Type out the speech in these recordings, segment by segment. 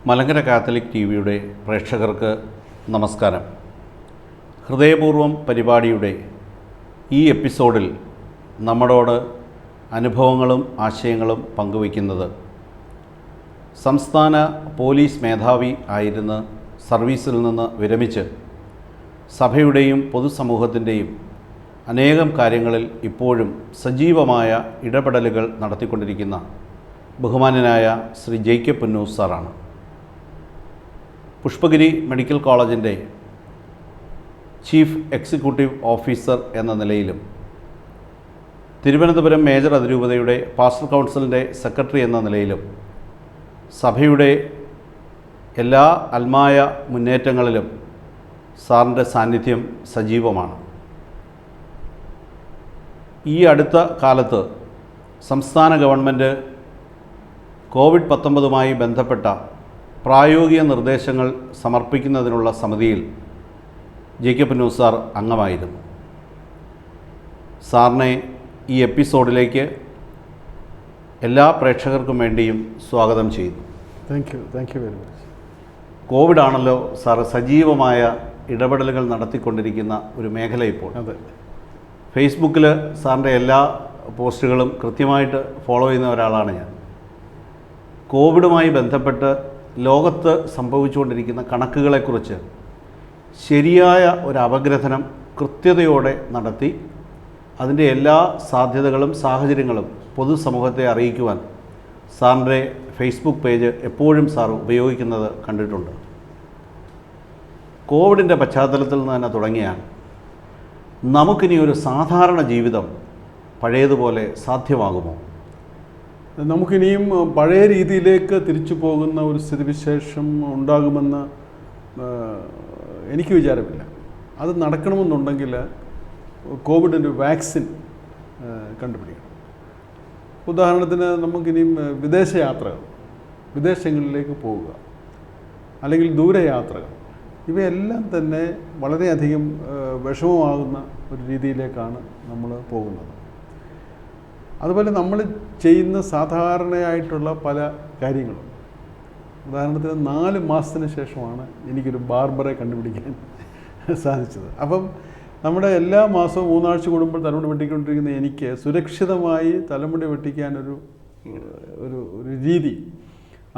Malankara Catholic T വിയുടെ പ്രേക്ഷകർക്ക് നമസ്കാരം. ഹൃദയപൂർവ്വം പരിപാടിയുടെ ഈ എപ്പിസോഡിൽ നമ്മളോട് അനുഭവങ്ങളും ആശയങ്ങളും പങ്കുവയ്ക്കുന്നത് സംസ്ഥാന പോലീസ് മേധാവി ആയിരുന്ന സർവീസിൽ നിന്ന് വിരമിച്ച് സഭയുടെയും പൊതുസമൂഹത്തിൻ്റെയും അനേകം കാര്യങ്ങളിൽ ഇപ്പോഴും സജീവമായ ഇടപെടലുകൾ നടത്തിക്കൊണ്ടിരിക്കുന്ന ബഹുമാന്യനായ ശ്രീ ജേക്കബ് പുന്നൂസ് സാറാണ്. പുഷ്പഗിരി മെഡിക്കൽ കോളേജിൻ്റെ ചീഫ് എക്സിക്യൂട്ടീവ് ഓഫീസർ എന്ന നിലയിലും തിരുവനന്തപുരം മേജർ അതിരൂപതയുടെ പാസ്റ്റർ കൗൺസിലിൻ്റെ സെക്രട്ടറി എന്ന നിലയിലും സഭയുടെ എല്ലാ അൽമായ മുന്നേറ്റങ്ങളിലും സാറിൻ്റെ സാന്നിധ്യം സജീവമാണ്. ഈ അടുത്ത കാലത്ത് സംസ്ഥാന ഗവൺമെൻറ് കോവിഡ്-19 ബന്ധപ്പെട്ട പ്രായോഗിക നിർദ്ദേശങ്ങൾ സമർപ്പിക്കുന്നതിനുള്ള സമിതിയിൽ ജേക്കബ് പുന്നൂസ് സാർ അംഗമായിരുന്നു. സാറിനെ ഈ എപ്പിസോഡിലേക്ക് എല്ലാ പ്രേക്ഷകർക്കും വേണ്ടിയും സ്വാഗതം ചെയ്യുന്നു. Thank you very much. കോവിഡാണല്ലോ സാർ സജീവമായ ഇടപെടലുകൾ നടത്തിക്കൊണ്ടിരിക്കുന്ന ഒരു മേഖല ഇപ്പോൾ. അതെ, ഫേസ്ബുക്കിൽ സാറിൻ്റെ എല്ലാ പോസ്റ്റുകളും കൃത്യമായിട്ട് ഫോളോ ചെയ്യുന്ന ഒരാളാണ് ഞാൻ. കോവിഡുമായി ബന്ധപ്പെട്ട് ലോകത്ത് സംഭവിച്ചുകൊണ്ടിരിക്കുന്ന കണക്കുകളെക്കുറിച്ച് ശരിയായ ഒരു അപഗ്രഥനം കൃത്യതയോടെ നടത്തി അതിൻ്റെ എല്ലാ സാധ്യതകളും സാഹചര്യങ്ങളും പൊതുസമൂഹത്തെ അറിയിക്കുവാൻ സാറിൻ്റെ ഫേസ്ബുക്ക് പേജ് എപ്പോഴും സാർ ഉപയോഗിക്കുന്നത് കണ്ടിട്ടുണ്ട്. കോവിഡിൻ്റെ പശ്ചാത്തലത്തിൽ നിന്ന് തന്നെ തുടങ്ങിയാൽ നമുക്കിനി ഒരു സാധാരണ ജീവിതം പഴയതുപോലെ സാധ്യമാകുമോ? നമുക്കിനിയും പഴയ രീതിയിലേക്ക് തിരിച്ചു പോകുന്ന ഒരു സ്ഥിതിവിശേഷം ഉണ്ടാകുമെന്ന് എനിക്ക് വിചാരമില്ല. അത് നടക്കണമെന്നുണ്ടെങ്കിൽ കോവിഡിൻ്റെ വാക്സിൻ കണ്ടുപിടിക്കണം. ഉദാഹരണത്തിന് നമുക്കിനിയും വിദേശങ്ങളിലേക്ക് പോവുക, അല്ലെങ്കിൽ ദൂരയാത്രകൾ, ഇവയെല്ലാം തന്നെ വളരെയധികം വിഷമമാകുന്ന ഒരു രീതിയിലേക്കാണ് നമ്മൾ പോകുന്നത്. അതുപോലെ നമ്മൾ ചെയ്യുന്ന സാധാരണയായിട്ടുള്ള പല കാര്യങ്ങളും, ഉദാഹരണത്തിന് 4 മാസത്തിന് ശേഷമാണ് എനിക്കൊരു ബാർബറെ കണ്ടുപിടിക്കാൻ സാധിച്ചത്. അപ്പം നമ്മുടെ എല്ലാ മാസവും 3 ആഴ്ച കൂടുമ്പോൾ തലമുടി വെട്ടിക്കൊണ്ടിരിക്കുന്ന എനിക്ക് സുരക്ഷിതമായി തലമുടി വെട്ടിക്കാനൊരു രീതി,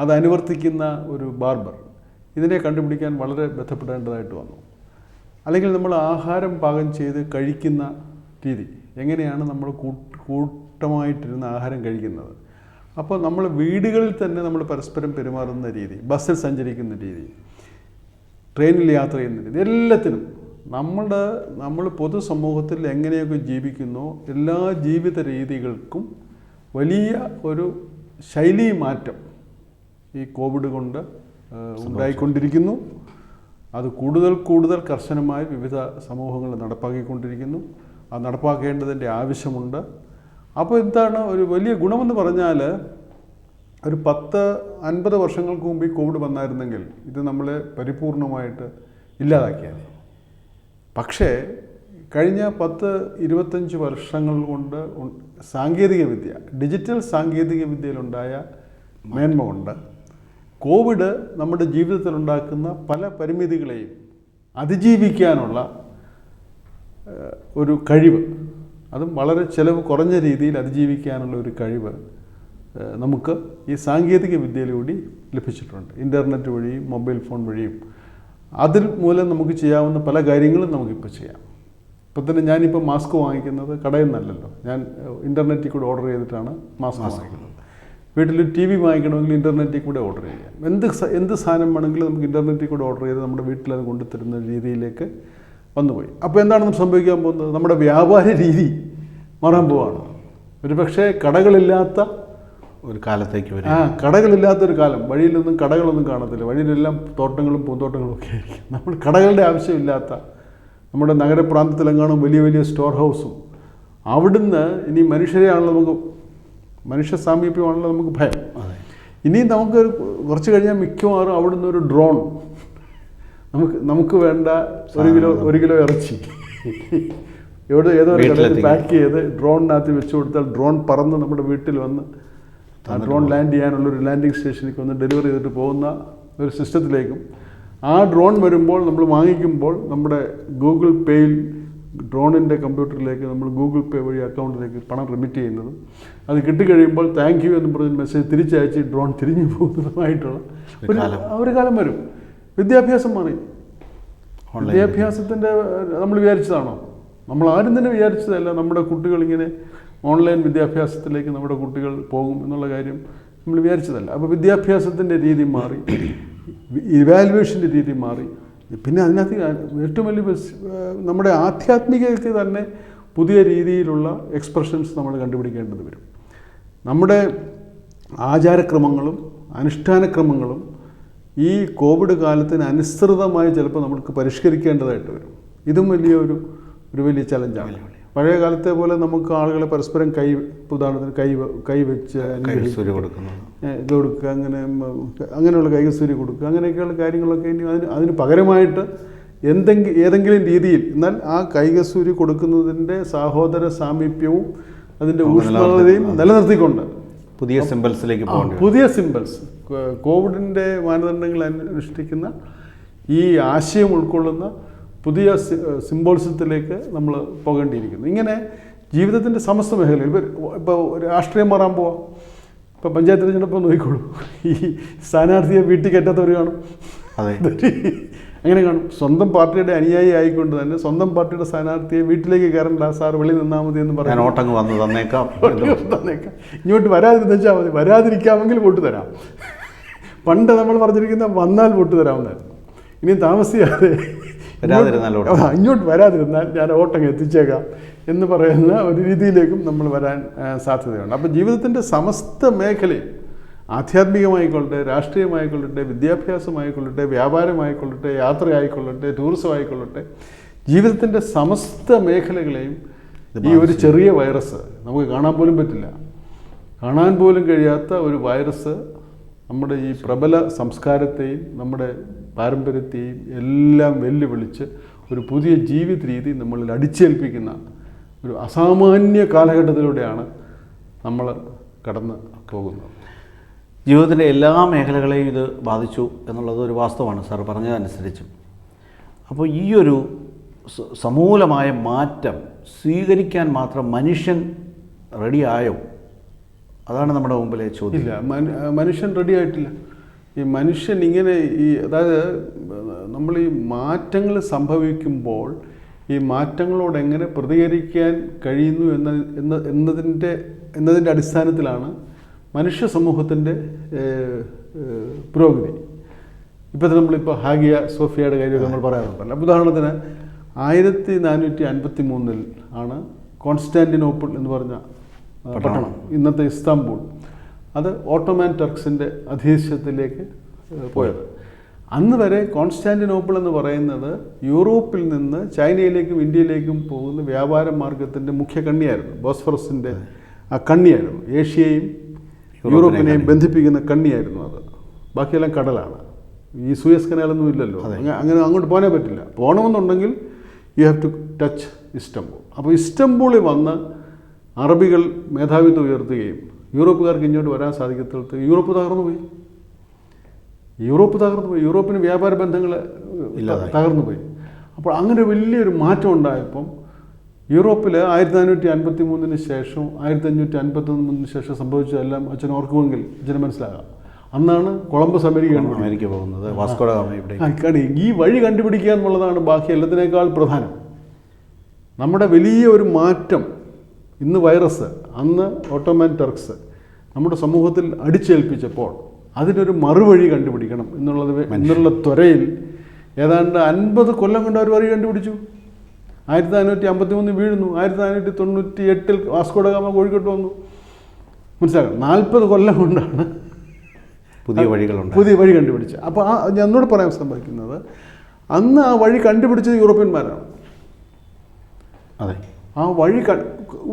അത് അനുവർത്തിക്കുന്ന ഒരു ബാർബർ, ഇതിനെ കണ്ടുപിടിക്കാൻ വളരെ ബന്ധപ്പെടേണ്ടതായിട്ട് വന്നു. അല്ലെങ്കിൽ നമ്മൾ ആഹാരം പാകം ചെയ്ത് കഴിക്കുന്ന രീതി, എങ്ങനെയാണ് നമ്മൾ കൂട്ടമായിട്ടിരുന്ന് ആഹാരം കഴിക്കുന്നത്. അപ്പോൾ നമ്മൾ വീടുകളിൽ തന്നെ നമ്മൾ പരസ്പരം പെരുമാറുന്ന രീതി, ബസ്സിൽ സഞ്ചരിക്കുന്ന രീതി, ട്രെയിനിൽ യാത്ര ചെയ്യുന്ന രീതി, എല്ലാത്തിനും നമ്മൾ പൊതുസമൂഹത്തിൽ എങ്ങനെയൊക്കെ ജീവിക്കുന്നോ എല്ലാ ജീവിത രീതികൾക്കും വലിയ ഒരു ശൈലി മാറ്റം ഈ കോവിഡ് കൊണ്ട് ഉണ്ടായിക്കൊണ്ടിരിക്കുന്നു. അത് കൂടുതൽ കർശനമായി വിവിധ സമൂഹങ്ങൾ നടപ്പാക്കിക്കൊണ്ടിരിക്കുന്നു. അത് നടപ്പാക്കേണ്ടതിൻ്റെ ആവശ്യമുണ്ട്. അപ്പോൾ എന്താണ് ഒരു വലിയ ഗുണമെന്ന് പറഞ്ഞാൽ, ഒരു 10-50 വർഷങ്ങൾക്ക് മുമ്പ് ഈ കോവിഡ് വന്നായിരുന്നെങ്കിൽ ഇത് നമ്മളെ പരിപൂർണമായിട്ട് ഇല്ലാതാക്കിയാൽ. പക്ഷേ കഴിഞ്ഞ 10-25 വർഷങ്ങൾ കൊണ്ട് ഡിജിറ്റൽ സാങ്കേതിക വിദ്യയിലുണ്ടായ മേന്മ കൊണ്ട് കോവിഡ് നമ്മുടെ ജീവിതത്തിലുണ്ടാക്കുന്ന പല പരിമിതികളെയും അതിജീവിക്കാനുള്ള ഒരു കഴിവ്, അതും വളരെ ചിലവ് കുറഞ്ഞ രീതിയിൽ അതിജീവിക്കാനുള്ള ഒരു കഴിവ് നമുക്ക് ഈ സാങ്കേതിക വിദ്യയിലൂടെ ലഭിച്ചിട്ടുണ്ട്. ഇൻ്റർനെറ്റ് വഴിയും മൊബൈൽ ഫോൺ വഴിയും അതിൽ മൂലം നമുക്ക് ചെയ്യാവുന്ന പല കാര്യങ്ങളും നമുക്കിപ്പോൾ ചെയ്യാം. ഇപ്പം തന്നെ ഞാനിപ്പോൾ മാസ്ക് വാങ്ങിക്കുന്നത് കടയിൽ നിന്നല്ലല്ലോ, ഞാൻ ഇൻ്റർനെറ്റിൽ കൂടെ ഓർഡർ ചെയ്തിട്ടാണ് മാസ്ക് വാങ്ങിക്കുന്നത്. വീട്ടിൽ TV വാങ്ങിക്കണമെങ്കിൽ ഇൻ്റർനെറ്റിൽ കൂടെ ഓർഡർ ചെയ്യാം. എന്ത് സാധനം വേണമെങ്കിലും നമുക്ക് ഇൻ്റർനെറ്റിൽ കൂടെ ഓർഡർ ചെയ്ത് നമ്മുടെ വീട്ടിൽ അത് കൊണ്ടുതരുന്ന രീതിയിലേക്ക് വന്നുപോയി. അപ്പോൾ എന്താണ് സംഭവിക്കാൻ പോകുന്നത്? നമ്മുടെ വ്യാപാര രീതി മാറാൻ പോവാണ്. ഒരു പക്ഷേ കടകളില്ലാത്ത ഒരു കാലത്തേക്ക് വരും. കടകളില്ലാത്തൊരു കാലം. വഴിയിലൊന്നും കടകളൊന്നും കാണത്തില്ല. വഴിയിലെല്ലാം തോട്ടങ്ങളും പൂന്തോട്ടങ്ങളും ഒക്കെ ആയിരിക്കും. നമ്മൾ കടകളുടെ ആവശ്യമില്ലാത്ത, നമ്മുടെ നഗരപ്രാന്തത്തിലെങ്ങാനും വലിയ സ്റ്റോർ ഹൗസും, അവിടുന്ന് ഇനി മനുഷ്യ സാമീപ്യമാണല്ലോ നമുക്ക് ഭയം. ഇനി നമുക്ക് കുറച്ച് കഴിഞ്ഞാൽ മിക്കവാറും അവിടുന്ന് ഒരു ഡ്രോൺ, നമുക്ക് വേണ്ട 1 കിലോ ഇറച്ചി ഏതോ പാക്ക് ചെയ്ത് ഡ്രോണിനകത്ത് വെച്ച് കൊടുത്താൽ ഡ്രോൺ പറന്ന് നമ്മുടെ വീട്ടിൽ വന്ന് ആ ഡ്രോൺ ലാൻഡ് ചെയ്യാനുള്ളൊരു ലാൻഡിങ് സ്റ്റേഷനിലേക്ക് വന്ന് ഡെലിവറി ചെയ്തിട്ട് പോകുന്ന ഒരു സിസ്റ്റത്തിലേക്കും ആ ഡ്രോൺ വരുമ്പോൾ നമ്മൾ വാങ്ങിക്കുമ്പോൾ നമ്മുടെ ഗൂഗിൾ പേയിൽ ഡ്രോണിൻ്റെ കമ്പ്യൂട്ടറിലേക്ക് നമ്മൾ ഗൂഗിൾ പേ വഴി അക്കൗണ്ടിലേക്ക് പണം റിമിറ്റ് ചെയ്യുന്നതും അത് കിട്ടിക്കഴിയുമ്പോൾ താങ്ക് യു എന്ന് പറഞ്ഞ മെസ്സേജ് തിരിച്ചയച്ച് ഡ്രോൺ തിരിഞ്ഞു പോകുന്നതുമായിട്ടുള്ള ഒരു കാലം വരും. വിദ്യാഭ്യാസം മാറി. വിദ്യാഭ്യാസത്തിൻ്റെ നമ്മൾ വിചാരിച്ചതാണോ? നമ്മൾ ആരും തന്നെ വിചാരിച്ചതല്ല നമ്മുടെ കുട്ടികൾ ഇങ്ങനെ ഓൺലൈൻ വിദ്യാഭ്യാസത്തിലേക്ക് നമ്മുടെ കുട്ടികൾ പോകും എന്നുള്ള കാര്യം നമ്മൾ വിചാരിച്ചതല്ല. അപ്പോൾ വിദ്യാഭ്യാസത്തിൻ്റെ രീതി മാറി, ഇവാലുവേഷൻ്റെ രീതി മാറി. പിന്നെ അതിനകത്ത് ഏറ്റവും വലിയ നമ്മുടെ ആധ്യാത്മികതയ്ക്ക് തന്നെ പുതിയ രീതിയിലുള്ള എക്സ്പ്രഷൻസ് നമ്മൾ കണ്ടുപിടിക്കേണ്ടത് വരും. നമ്മുടെ ആചാരക്രമങ്ങളും അനുഷ്ഠാനക്രമങ്ങളും ഈ കോവിഡ് കാലത്തിന് അനുസൃതമായി ചിലപ്പോൾ നമുക്ക് പരിഷ്കരിക്കേണ്ടതായിട്ട് വരും. ഇതും ഒരു വലിയ ചലഞ്ചാണ്. പഴയ കാലത്തെ പോലെ നമുക്ക് ആളുകളെ പരസ്പരം ഉദാഹരണത്തിന് കൈവച്ച് കൊടുക്കുക, അങ്ങനെയുള്ള കൈകസൂരി കൊടുക്കുക, അങ്ങനെയൊക്കെയുള്ള കാര്യങ്ങളൊക്കെ ഇനി അതിന് പകരമായിട്ട് ഏതെങ്കിലും രീതിയിൽ, എന്നാൽ ആ കൈകസൂരി കൊടുക്കുന്നതിൻ്റെ സഹോദര സാമീപ്യവും അതിൻ്റെ ഊഷ്മളതയും നിലനിർത്തിക്കൊണ്ട് പുതിയ സിംബൽസിലേക്ക് പോകണം. പുതിയ സിംബൽസ്, കോവിഡിൻ്റെ മാനദണ്ഡങ്ങൾ അനുഷ്ഠിക്കുന്ന ഈ ആശയം ഉൾക്കൊള്ളുന്ന പുതിയ സിംബോൾസത്തിലേക്ക് നമ്മൾ പോകേണ്ടിയിരിക്കുന്നു. ഇങ്ങനെ ജീവിതത്തിൻ്റെ സമസ്ത മേഖലയിൽ ഇപ്പോൾ രാഷ്ട്രീയം മാറാൻ പോവാം. ഇപ്പോൾ പഞ്ചായത്ത് തിരഞ്ഞെടുപ്പ് നോക്കിക്കോളൂ, ഈ സ്ഥാനാർത്ഥിയെ വീട്ടിൽ കയറ്റാത്തവർ കാണും. അങ്ങനെ കാണും. സ്വന്തം പാർട്ടിയുടെ അനുയായി ആയിക്കൊണ്ട് തന്നെ സ്വന്തം പാർട്ടിയുടെ സ്ഥാനാർത്ഥിയെ വീട്ടിലേക്ക് കയറണ്ട, സാർ വെളിയിൽ നിന്നാൽ മതി എന്ന് പറയാൻ ഓട്ടങ്ങ് വന്ന് തന്നേക്കാം. ഇങ്ങോട്ട് വരാതിരുന്നാൽ മതി, വരാതിരിക്കാമെങ്കിൽ വോട്ട് തരാം. പണ്ട് നമ്മൾ പറഞ്ഞിരിക്കുന്ന വന്നാൽ വോട്ട് തരാമെന്നായിരുന്നു. ഇനി താമസിയാതെ ഇങ്ങോട്ട് വരാതിരുന്നാൽ ഞാൻ ഓട്ടങ്ങ് എത്തിച്ചേക്കാം എന്ന് പറയുന്ന ഒരു രീതിയിലേക്കും നമ്മൾ വരാൻ സാധ്യതയുണ്ട്. അപ്പോൾ ജീവിതത്തിൻ്റെ സമസ്ത മേഖലയും, ആധ്യാത്മികമായിക്കൊള്ളട്ടെ, രാഷ്ട്രീയമായിക്കൊള്ളട്ടെ, വിദ്യാഭ്യാസമായിക്കൊള്ളട്ടെ, വ്യാപാരമായിക്കൊള്ളട്ടെ, യാത്രയായിക്കൊള്ളട്ടെ, ടൂറിസം ആയിക്കൊള്ളട്ടെ, ജീവിതത്തിൻ്റെ സമസ്ത മേഖലകളെയും ഈ ഒരു ചെറിയ വൈറസ്, നമുക്ക് കാണാൻ പോലും പറ്റില്ല, കാണാൻ പോലും കഴിയാത്ത ഒരു വൈറസ് നമ്മുടെ ഈ പ്രബല സംസ്കാരത്തെയും നമ്മുടെ പാരമ്പര്യത്തെയും എല്ലാം വെല്ലുവിളിച്ച് ഒരു പുതിയ ജീവിത രീതി നമ്മളിൽ അടിച്ചേൽപ്പിക്കുന്ന ഒരു അസാമാന്യ കാലഘട്ടത്തിലൂടെയാണ് നമ്മൾ കടന്ന് പോകുന്നത്. ജീവിതത്തിൻ്റെ എല്ലാ മേഖലകളെയും ഇത് ബാധിച്ചു എന്നുള്ളത് ഒരു വാസ്തവമാണ്, സാർ പറഞ്ഞതനുസരിച്ചും. അപ്പോൾ ഈ ഒരു സമൂലമായ മാറ്റം സ്വീകരിക്കാൻ മാത്രം മനുഷ്യൻ റെഡിയായോ? അതാണ് നമ്മുടെ മുമ്പിലെ ചോദ്യം. ഇല്ല, മനുഷ്യൻ റെഡി ആയിട്ടില്ല. ഈ മനുഷ്യൻ ഇങ്ങനെ അതായത് നമ്മൾ ഈ മാറ്റങ്ങൾ സംഭവിക്കുമ്പോൾ ഈ മാറ്റങ്ങളോട് എങ്ങനെ പ്രതികരിക്കാൻ കഴിയുന്നു എന്നതിൻ്റെ അടിസ്ഥാനത്തിലാണ് മനുഷ്യ സമൂഹത്തിൻ്റെ പുരോഗതി. ഇപ്പോൾ നമ്മളിപ്പോൾ ഹാഗിയ സോഫിയയുടെ കാര്യമൊക്കെ നമ്മൾ പറയാറുണ്ടല്ലോ. ഉദാഹരണത്തിന് 1453 ആണ് കോൺസ്റ്റാന്റിനോപ്പിൾ എന്ന് പറഞ്ഞ പട്ടണം, ഇന്നത്തെ ഇസ്താംബൂൾ, അത് ഓട്ടോമാൻ ടർക്സിൻ്റെ അധീശത്തിലേക്ക് പോയത്. അന്ന് വരെ കോൺസ്റ്റാന്റിനോപ്പിൾ എന്ന് പറയുന്നത് യൂറോപ്പിൽ നിന്ന് ചൈനയിലേക്കും ഇന്ത്യയിലേക്കും പോകുന്ന വ്യാപാര മാർഗത്തിൻ്റെ മുഖ്യ കണ്ണിയായിരുന്നു. ബോസ്ഫറസിൻ്റെ ആ കണ്ണിയായിരുന്നു. ഏഷ്യയെയും യൂറോപ്പിനെയും ബന്ധിപ്പിക്കുന്ന കണ്ണിയായിരുന്നു അത്. ബാക്കിയെല്ലാം കടലാണ്. ഈ സൂയസ് കനാലൊന്നും ഇല്ലല്ലോ, അങ്ങനെ അങ്ങോട്ട് പോകാനേ പറ്റില്ല. പോകണമെന്നുണ്ടെങ്കിൽ you have to touch Istanbul. അപ്പോൾ ഇസ്തംബൂളിൽ വന്ന് അറബികൾ മേധാവിത്വം ഉയർത്തുകയും യൂറോപ്പുകാർക്ക് ഇങ്ങോട്ട് വരാൻ സാധിക്കത്തിടത്ത് യൂറോപ്പ് തകർന്നുപോയി. യൂറോപ്പിന് വ്യാപാര ബന്ധങ്ങൾ തകർന്നുപോയി. അപ്പോൾ അങ്ങനെ വലിയൊരു മാറ്റം ഉണ്ടായപ്പം യൂറോപ്പിൽ 1453 ശേഷം 1551 ശേഷം സംഭവിച്ചതെല്ലാം അച്ഛൻ ഓർക്കുമെങ്കിൽ അച്ഛന് മനസ്സിലാകാം. അന്നാണ് കൊളംബസ് അമേരിക്ക പോകുന്നത്. വാസ്കോ ഡ ഗാമ ഇവിടെ ഈ വഴി കണ്ടുപിടിക്കുക എന്നുള്ളതാണ് ബാക്കി എല്ലാത്തിനേക്കാൾ പ്രധാനം. നമ്മുടെ വലിയ ഒരു മാറ്റം, ഇന്ന് വൈറസ്, അന്ന് ഓട്ടോമാൻ ടർക്സ് നമ്മുടെ സമൂഹത്തിൽ അടിച്ചേൽപ്പിച്ചപ്പോൾ അതിനൊരു മറുവഴി കണ്ടുപിടിക്കണം എന്നുള്ള ത്വരയിൽ ഏതാണ്ട് 50 കൊല്ലം കൊണ്ട് അവർ വഴി കണ്ടുപിടിച്ചു. 1453 വീഴുന്നു, 1498 വാസ്കോ ഡ ഗാമ കോഴിക്കോട്ട് വന്നു. മനസ്സിലാക്കണം, 40 കൊല്ലം കൊണ്ടാണ് പുതിയ വഴി കണ്ടുപിടിച്ചത്. അപ്പോൾ എന്നോട് പറയാൻ സംഭവിക്കുന്നത്, അന്ന് ആ വഴി കണ്ടുപിടിച്ചത് യൂറോപ്യന്മാരാണ്. അതെ, ആ വഴി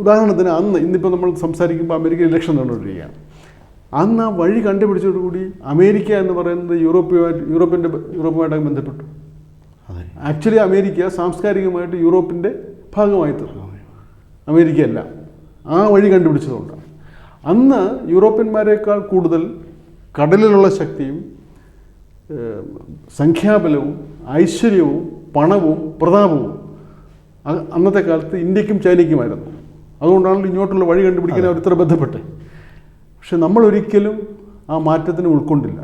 ഉദാഹരണത്തിന് ഇന്നിപ്പോൾ നമ്മൾ സംസാരിക്കുമ്പോൾ അമേരിക്ക ഇലക്ഷൻ നടന്നുകൊണ്ടിരിക്കുകയാണ്. അന്ന് ആ വഴി കണ്ടുപിടിച്ചതോടുകൂടി അമേരിക്ക എന്ന് പറയുന്നത് യൂറോപ്പുമായിട്ട് ബന്ധപ്പെട്ടു. ആക്ച്വലി അമേരിക്ക സാംസ്കാരികമായിട്ട് യൂറോപ്പിൻ്റെ ഭാഗമായി തീർന്നു. അമേരിക്കയല്ല, ആ വഴി സംഖ്യാബലവും ഐശ്വര്യവും പണവും പ്രതാപവും അന്നത്തെ കാലത്ത് ഇന്ത്യക്കും ചൈനയ്ക്കുമായിരുന്നു. അതുകൊണ്ടാണല്ലോ ഇങ്ങോട്ടുള്ള വഴി കണ്ടുപിടിക്കാൻ അവർ ഇത്ര ബന്ധപ്പെട്ട്. പക്ഷെ നമ്മളൊരിക്കലും ആ മാറ്റത്തിന് ഉൾക്കൊണ്ടില്ല.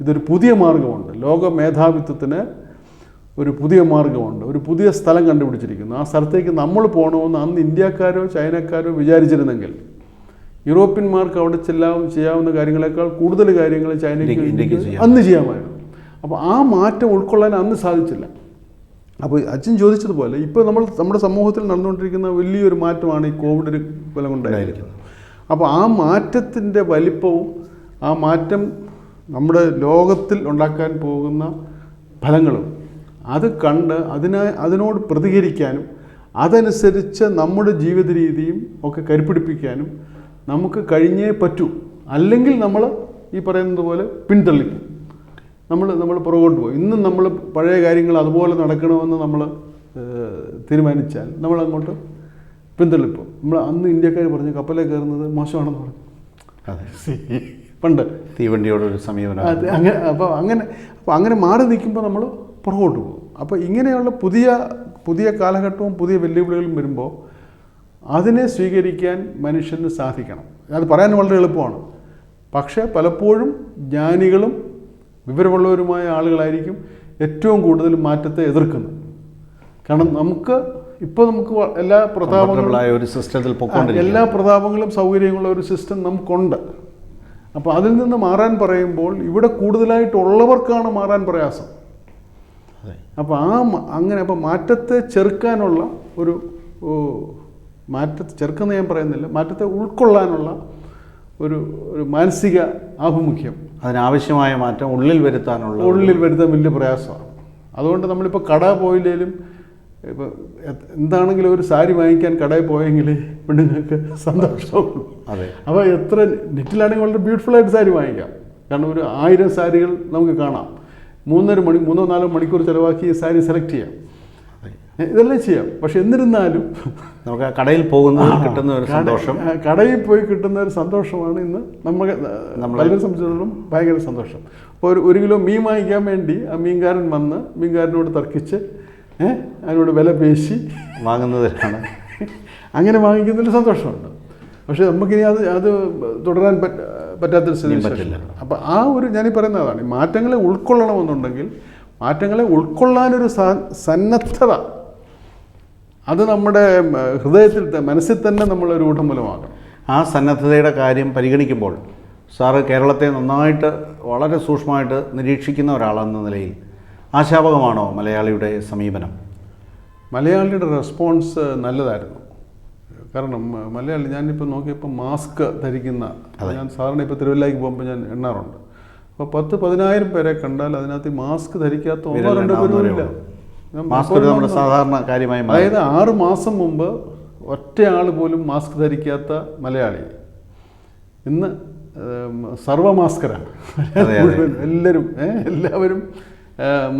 ഇതൊരു പുതിയ മാർഗമുണ്ട്, ലോക മേധാവിത്വത്തിന് ഒരു പുതിയ മാർഗമുണ്ട്, ഒരു പുതിയ സ്ഥലം കണ്ടുപിടിച്ചിരിക്കുന്നു. ആ സ്ഥലത്തേക്ക് നമ്മൾ പോകണമെന്ന് അന്ന് ഇന്ത്യക്കാരോ ചൈനക്കാരോ വിചാരിച്ചിരുന്നെങ്കിൽ യൂറോപ്യന്മാർക്ക് അവിടെ ചെയ്യാവുന്ന കാര്യങ്ങളെക്കാൾ കൂടുതൽ കാര്യങ്ങൾ ചൈനയ്ക്ക് അന്ന് ചെയ്യാമായിരുന്നു. അപ്പോൾ ആ മാറ്റം ഉൾക്കൊള്ളാൻ അന്ന് സാധിച്ചില്ല. അപ്പോൾ അച്ഛൻ ചോദിച്ചതുപോലെ ഇപ്പോൾ നമ്മുടെ സമൂഹത്തിൽ നടന്നുകൊണ്ടിരിക്കുന്ന വലിയൊരു മാറ്റമാണ് ഈ കോവിഡ് ഫലം കൊണ്ടായിരിക്കുന്നത്. അപ്പോൾ ആ മാറ്റത്തിൻ്റെ വലിപ്പവും ആ മാറ്റം നമ്മുടെ ലോകത്തിൽ ഉണ്ടാക്കാൻ പോകുന്ന ഫലങ്ങളും അത് കണ്ട് അതിനോട് പ്രതികരിക്കാനും അതനുസരിച്ച് നമ്മുടെ ജീവിത രീതിയും ഒക്കെ കരുപ്പിടിപ്പിക്കാനും നമുക്ക് കഴിഞ്ഞേ പറ്റൂ. അല്ലെങ്കിൽ നമ്മൾ ഈ പറയുന്നത് പോലെ പിന്തള്ളിക്കും, നമ്മൾ പുറകോട്ട് പോകും. ഇന്നും നമ്മൾ പഴയ കാര്യങ്ങൾ അതുപോലെ നടക്കണമെന്ന് നമ്മൾ തീരുമാനിച്ചാൽ നമ്മളങ്ങോട്ട് പിന്തള്ളിപ്പോൾ. നമ്മൾ അന്ന് ഇന്ത്യക്കാർ പറഞ്ഞു കപ്പലിൽ കയറുന്നത് മോശമാണെന്ന് പറഞ്ഞു. അതെ, പണ്ട് തീവണ്ടിയോടൊരു സമീപനം. അത് അങ്ങനെ മാറി നിൽക്കുമ്പോൾ നമ്മൾ പുറകോട്ട് പോകും. അപ്പോൾ ഇങ്ങനെയുള്ള പുതിയ കാലഘട്ടവും പുതിയ വെല്ലുവിളികളും വരുമ്പോൾ അതിനെ സ്വീകരിക്കാൻ മനുഷ്യന് സാധിക്കണം. അത് പറയാൻ വളരെ എളുപ്പമാണ്. പക്ഷേ പലപ്പോഴും ജ്ഞാനികളും വിവരമുള്ളവരുമായ ആളുകളായിരിക്കും ഏറ്റവും കൂടുതൽ മാറ്റത്തെ എതിർക്കുന്നത്. കാരണം നമുക്ക് എല്ലാ പ്രതാപങ്ങളും സൗകര്യങ്ങളുള്ള ഒരു സിസ്റ്റം നമുക്കുണ്ട്. അപ്പോൾ അതിൽ നിന്ന് മാറാൻ പറയുമ്പോൾ ഇവിടെ കൂടുതലായിട്ടുള്ളവർക്കാണ് മാറാൻ പ്രയാസം. അപ്പോൾ അപ്പോൾ മാറ്റത്തെ ചെറുക്കാനുള്ള മാറ്റത്തെ ചെറുക്കെന്ന് ഞാൻ പറയുന്നില്ല, മാറ്റത്തെ ഉൾക്കൊള്ളാനുള്ള ഒരു മാനസിക ആഭിമുഖ്യം, അതിനാവശ്യമായ മാറ്റം ഉള്ളിൽ വരുത്താൻ വലിയ പ്രയാസമാണ്. അതുകൊണ്ട് നമ്മളിപ്പോൾ കട പോയില്ലേലും ഇപ്പോൾ എന്താണെങ്കിലും ഒരു സാരി വാങ്ങിക്കാൻ കടയിൽ പോയെങ്കിൽ പെണ്ണുങ്ങൾക്ക് സന്തോഷമുള്ളൂ. അതെ. അപ്പോൾ എത്ര നെറ്റിലാണെങ്കിൽ വളരെ ബ്യൂട്ടിഫുള്ളായിട്ട് സാരി വാങ്ങിക്കാം. കാരണം ഒരു 1000 സാരികൾ നമുക്ക് കാണാം. 3-4 മണിക്കൂർ ചിലവാക്കി ഈ സാരി സെലക്ട് ചെയ്യാം, ഇതെല്ലാം ചെയ്യാം. പക്ഷെ എന്നിരുന്നാലും നമുക്ക് കടയിൽ കിട്ടുന്ന ഒരു സന്തോഷം, കടയിൽ പോയി കിട്ടുന്ന ഒരു സന്തോഷമാണ് ഇന്ന് നമ്മളെ സംബന്ധിച്ചിടത്തോളം ഭയങ്കര സന്തോഷം. അപ്പോൾ 1 കിലോ മീൻ വാങ്ങിക്കാൻ വേണ്ടി ആ മീൻകാരൻ വന്ന് മീൻകാരനോട് തർക്കിച്ച് അതിനോട് വില പേശി വാങ്ങുന്നതിലാണ് അങ്ങനെ വാങ്ങിക്കുന്നതിൽ സന്തോഷമുണ്ട്. പക്ഷെ നമുക്കിനി അത് തുടരാൻ പറ്റാത്തൊരു സ്ഥിതി പറ്റില്ല. അപ്പം ഞാനീ പറയുന്ന അതാണ്, മാറ്റങ്ങളെ ഉൾക്കൊള്ളണമെന്നുണ്ടെങ്കിൽ മാറ്റങ്ങളെ ഉൾക്കൊള്ളാനൊരു സന്നദ്ധത അത് നമ്മുടെ മനസ്സിൽ തന്നെ നമ്മളൊരു ഊട്ടമൂലമാക്കണം. ആ സന്നദ്ധതയുടെ കാര്യം പരിഗണിക്കുമ്പോൾ സാറ് കേരളത്തെ നന്നായിട്ട് വളരെ സൂക്ഷ്മമായിട്ട് നിരീക്ഷിക്കുന്ന ഒരാളെന്ന നിലയിൽ ആശാവഹമാണോ മലയാളിയുടെ സമീപനം? മലയാളിയുടെ റെസ്പോൺസ് നല്ലതായിരുന്നു. കാരണം ഞാനിപ്പോൾ നോക്കിയപ്പോൾ മാസ്ക് ധരിക്കുന്ന, ഞാൻ സാറിന് ഇപ്പോൾ തിരുവല്ലയ്ക്ക് പോകുമ്പോൾ ഞാൻ എണ്ണാറുണ്ട്. അപ്പോൾ 10,000-15,000 പേരെ കണ്ടാൽ അതിനകത്ത് മാസ്ക് ധരിക്കാത്ത 1-2 പേരും ഇല്ല. സാധാരണ കാര്യമായി, അതായത് 6 മാസം മുമ്പ് ഒറ്റയാൾ പോലും മാസ്ക് ധരിക്കാത്ത മലയാളി ഇന്ന് സർവമാസ്കരാണ്. എല്ലാവരും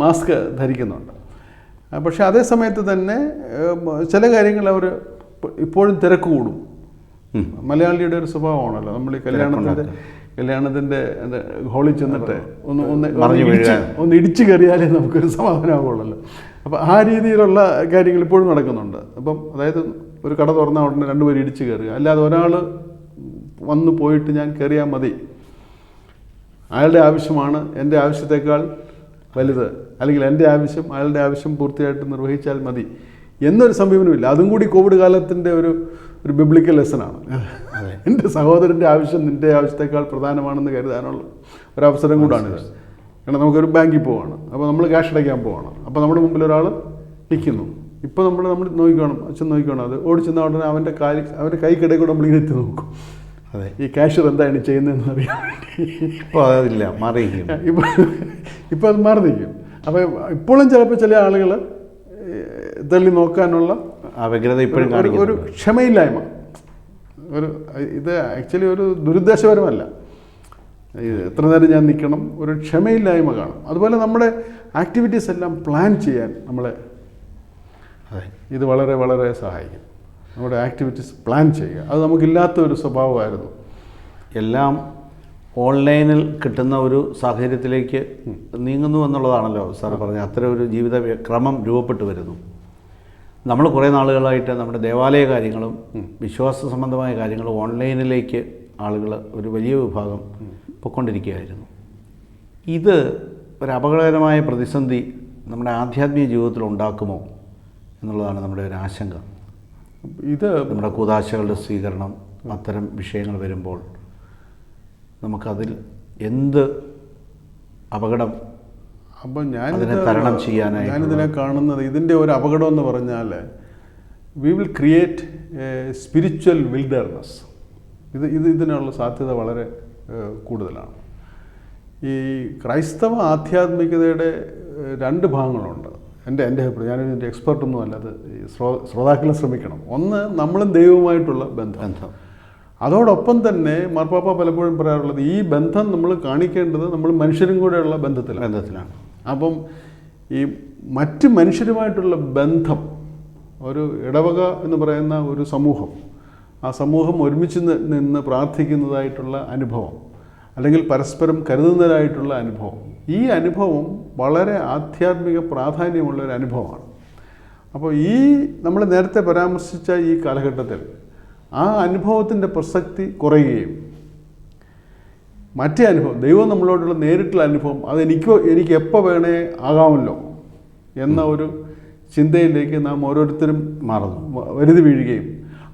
മാസ്ക് ധരിക്കുന്നുണ്ട്. പക്ഷെ അതേ സമയത്ത് തന്നെ ചില കാര്യങ്ങൾ അവർ ഇപ്പോഴും തിരക്ക് കൂടും. മലയാളിയുടെ ഒരു സ്വഭാവമാണല്ലോ. നമ്മൾ ഈ കല്യാണത്തിൻ്റെ ഹോളിൽ ചെന്നിട്ട് ഒന്ന് ഇടിച്ചു കയറിയാലേ നമുക്കൊരു സമാധാനമാകുള്ളല്ലോ. അപ്പോൾ ആ രീതിയിലുള്ള കാര്യങ്ങൾ ഇപ്പോഴും നടക്കുന്നുണ്ട്. അപ്പം അതായത് ഒരു കട തുറന്നാൽ ഉടനെ 2 പേര് ഇടിച്ചു കയറുക, അല്ലാതെ ഒരാൾ വന്നു പോയിട്ട് ഞാൻ കയറിയാൽ മതി, അയാളുടെ ആവശ്യമാണ് എൻ്റെ ആവശ്യത്തെക്കാൾ വലുത്, അല്ലെങ്കിൽ എൻ്റെ ആവശ്യം അയാളുടെ ആവശ്യം പൂർത്തിയായിട്ട് നിർവഹിച്ചാൽ മതി എന്നൊരു സമീപനമില്ല. അതും കൂടി കോവിഡ് കാലത്തിൻ്റെ ഒരു ബിബ്ലിക്കൽ ലെസനാണ്. എൻ്റെ സഹോദരൻ്റെ ആവശ്യം നിൻ്റെ ആവശ്യത്തെക്കാൾ പ്രധാനമാണെന്ന് കരുതാനുള്ള ഒരവസരം കൂടാണിത്. കാരണം നമുക്കൊരു ബാങ്കിൽ പോവാണ്, അപ്പോൾ നമ്മൾ ക്യാഷ് അടയ്ക്കാൻ പോവാണ്, അപ്പോൾ നമ്മുടെ മുമ്പിൽ ഒരാൾ നിൽക്കുന്നു. ഇപ്പോൾ നമ്മൾ നോക്കിക്കണം, അച്ഛൻ നോക്കിക്കണം, അത് ഓടിച്ചെന്ന ഉടനെ അവൻ്റെ കൈക്കിടയിൽ കൂടെ നമ്മളിങ്ങനെ എത്തി നോക്കും. അതെ, ഈ ക്യാഷ്യർ എന്താണ് ചെയ്യുന്നതെന്ന് അറിയാൻ വേണ്ടി. ഇപ്പോൾ അതില്ല, മാറിയിരിക്കും. ഇപ്പോൾ അത് മാറി നിൽക്കും. അപ്പോൾ ഇപ്പോഴും ചിലപ്പോൾ ചില ആളുകൾ തള്ളി നോക്കാനുള്ള വ്യഗ്രത ഇപ്പോഴും ഒരു ക്ഷമയില്ലായ്മ, ഇത് ആക്ച്വലി ഒരു ദുരുദ്ദേശപരമല്ല, എത്ര നേരം ഞാൻ നിൽക്കണം, ഒരു ക്ഷമയില്ലായ്മ കാണും. അതുപോലെ നമ്മുടെ ആക്ടിവിറ്റീസ് എല്ലാം പ്ലാൻ ചെയ്യാൻ നമ്മളെ ഇത് വളരെ വളരെ സഹായിക്കും. നമ്മുടെ ആക്ടിവിറ്റീസ് പ്ലാൻ ചെയ്യുക, അത് നമുക്കില്ലാത്ത ഒരു സ്വഭാവമായിരുന്നു. എല്ലാം ഓൺലൈനിൽ കിട്ടുന്ന ഒരു സാഹചര്യത്തിലേക്ക് നീങ്ങുന്നു എന്നുള്ളതാണല്ലോ സാർ പറഞ്ഞത്. അത്തരം ഒരു ജീവിത ക്രമം രൂപപ്പെട്ടു വരുന്നു. നമ്മൾ കുറേ നാളുകളായിട്ട് നമ്മുടെ ദേവാലയ കാര്യങ്ങളും വിശ്വാസ സംബന്ധമായ കാര്യങ്ങളും ഓൺലൈനിലേക്ക് ആളുകൾ ഒരു വലിയ വിഭാഗം പൊയ്ക്കൊണ്ടിരിക്കുകയായിരുന്നു. ഇത് ഒരു അപകടകരമായ പ്രതിസന്ധി നമ്മുടെ ആധ്യാത്മിക ജീവിതത്തിൽ ഉണ്ടാക്കുമോ എന്നുള്ളതാണ് നമ്മുടെ ഒരു ആശങ്ക. ഇത് നമ്മുടെ കൂദാശകളുടെ സ്വീകരണം, അത്തരം വിഷയങ്ങൾ വരുമ്പോൾ നമുക്കതിൽ എന്ത് അപകടം അപ്പം അതിനെ തരണം ചെയ്യാനായി ഞാനിതിനെ കാണുന്നത്, ഇതിൻ്റെ ഒരു അപകടം എന്ന് പറഞ്ഞാൽ we will create spiritual wilderness. ഇതിനുള്ള സാധ്യത വളരെ കൂടുതലാണ്. ഈ ക്രൈസ്തവ ആധ്യാത്മികതയുടെ രണ്ട് ഭാഗങ്ങളുണ്ട്. എൻ്റെ അഭിപ്രായം, ഞാനൊരു എക്സ്പെർട്ടൊന്നും അല്ല, അത് ശ്രോതാക്കളെ ശ്രമിക്കണം. ഒന്ന്, നമ്മളും ദൈവവുമായിട്ടുള്ള ബന്ധം. അതോടൊപ്പം തന്നെ മാർപ്പാപ്പ പലപ്പോഴും പറയാറുള്ളത്, ഈ ബന്ധം നമ്മൾ കാണിക്കേണ്ടത് നമ്മൾ മനുഷ്യരും കൂടെയുള്ള ബന്ധത്തിലാണ്. അപ്പം ഈ മറ്റ് മനുഷ്യരുമായിട്ടുള്ള ബന്ധം, ഒരു ഇടവക എന്ന് പറയുന്ന ഒരു സമൂഹം, ആ സമൂഹം ഒരുമിച്ച് നിന്ന് പ്രാർത്ഥിക്കുന്നതായിട്ടുള്ള അനുഭവം, അല്ലെങ്കിൽ പരസ്പരം കരുതുന്നതായിട്ടുള്ള അനുഭവം, ഈ അനുഭവം വളരെ ആധ്യാത്മിക പ്രാധാന്യമുള്ളൊരു അനുഭവമാണ്. അപ്പോൾ ഈ നമ്മൾ നേരത്തെ പരാമർശിച്ച ഈ കാലഘട്ടത്തിൽ ആ അനുഭവത്തിൻ്റെ പ്രസക്തി കുറയുകയും മറ്റേ അനുഭവം, ദൈവം നമ്മളോടുള്ള നേരിട്ടുള്ള അനുഭവം, എനിക്ക് എപ്പോൾ വേണേ ആകാമല്ലോ എന്ന ഒരു ചിന്തയിലേക്ക് നാം ഓരോരുത്തരും വരുതി വീഴുകയും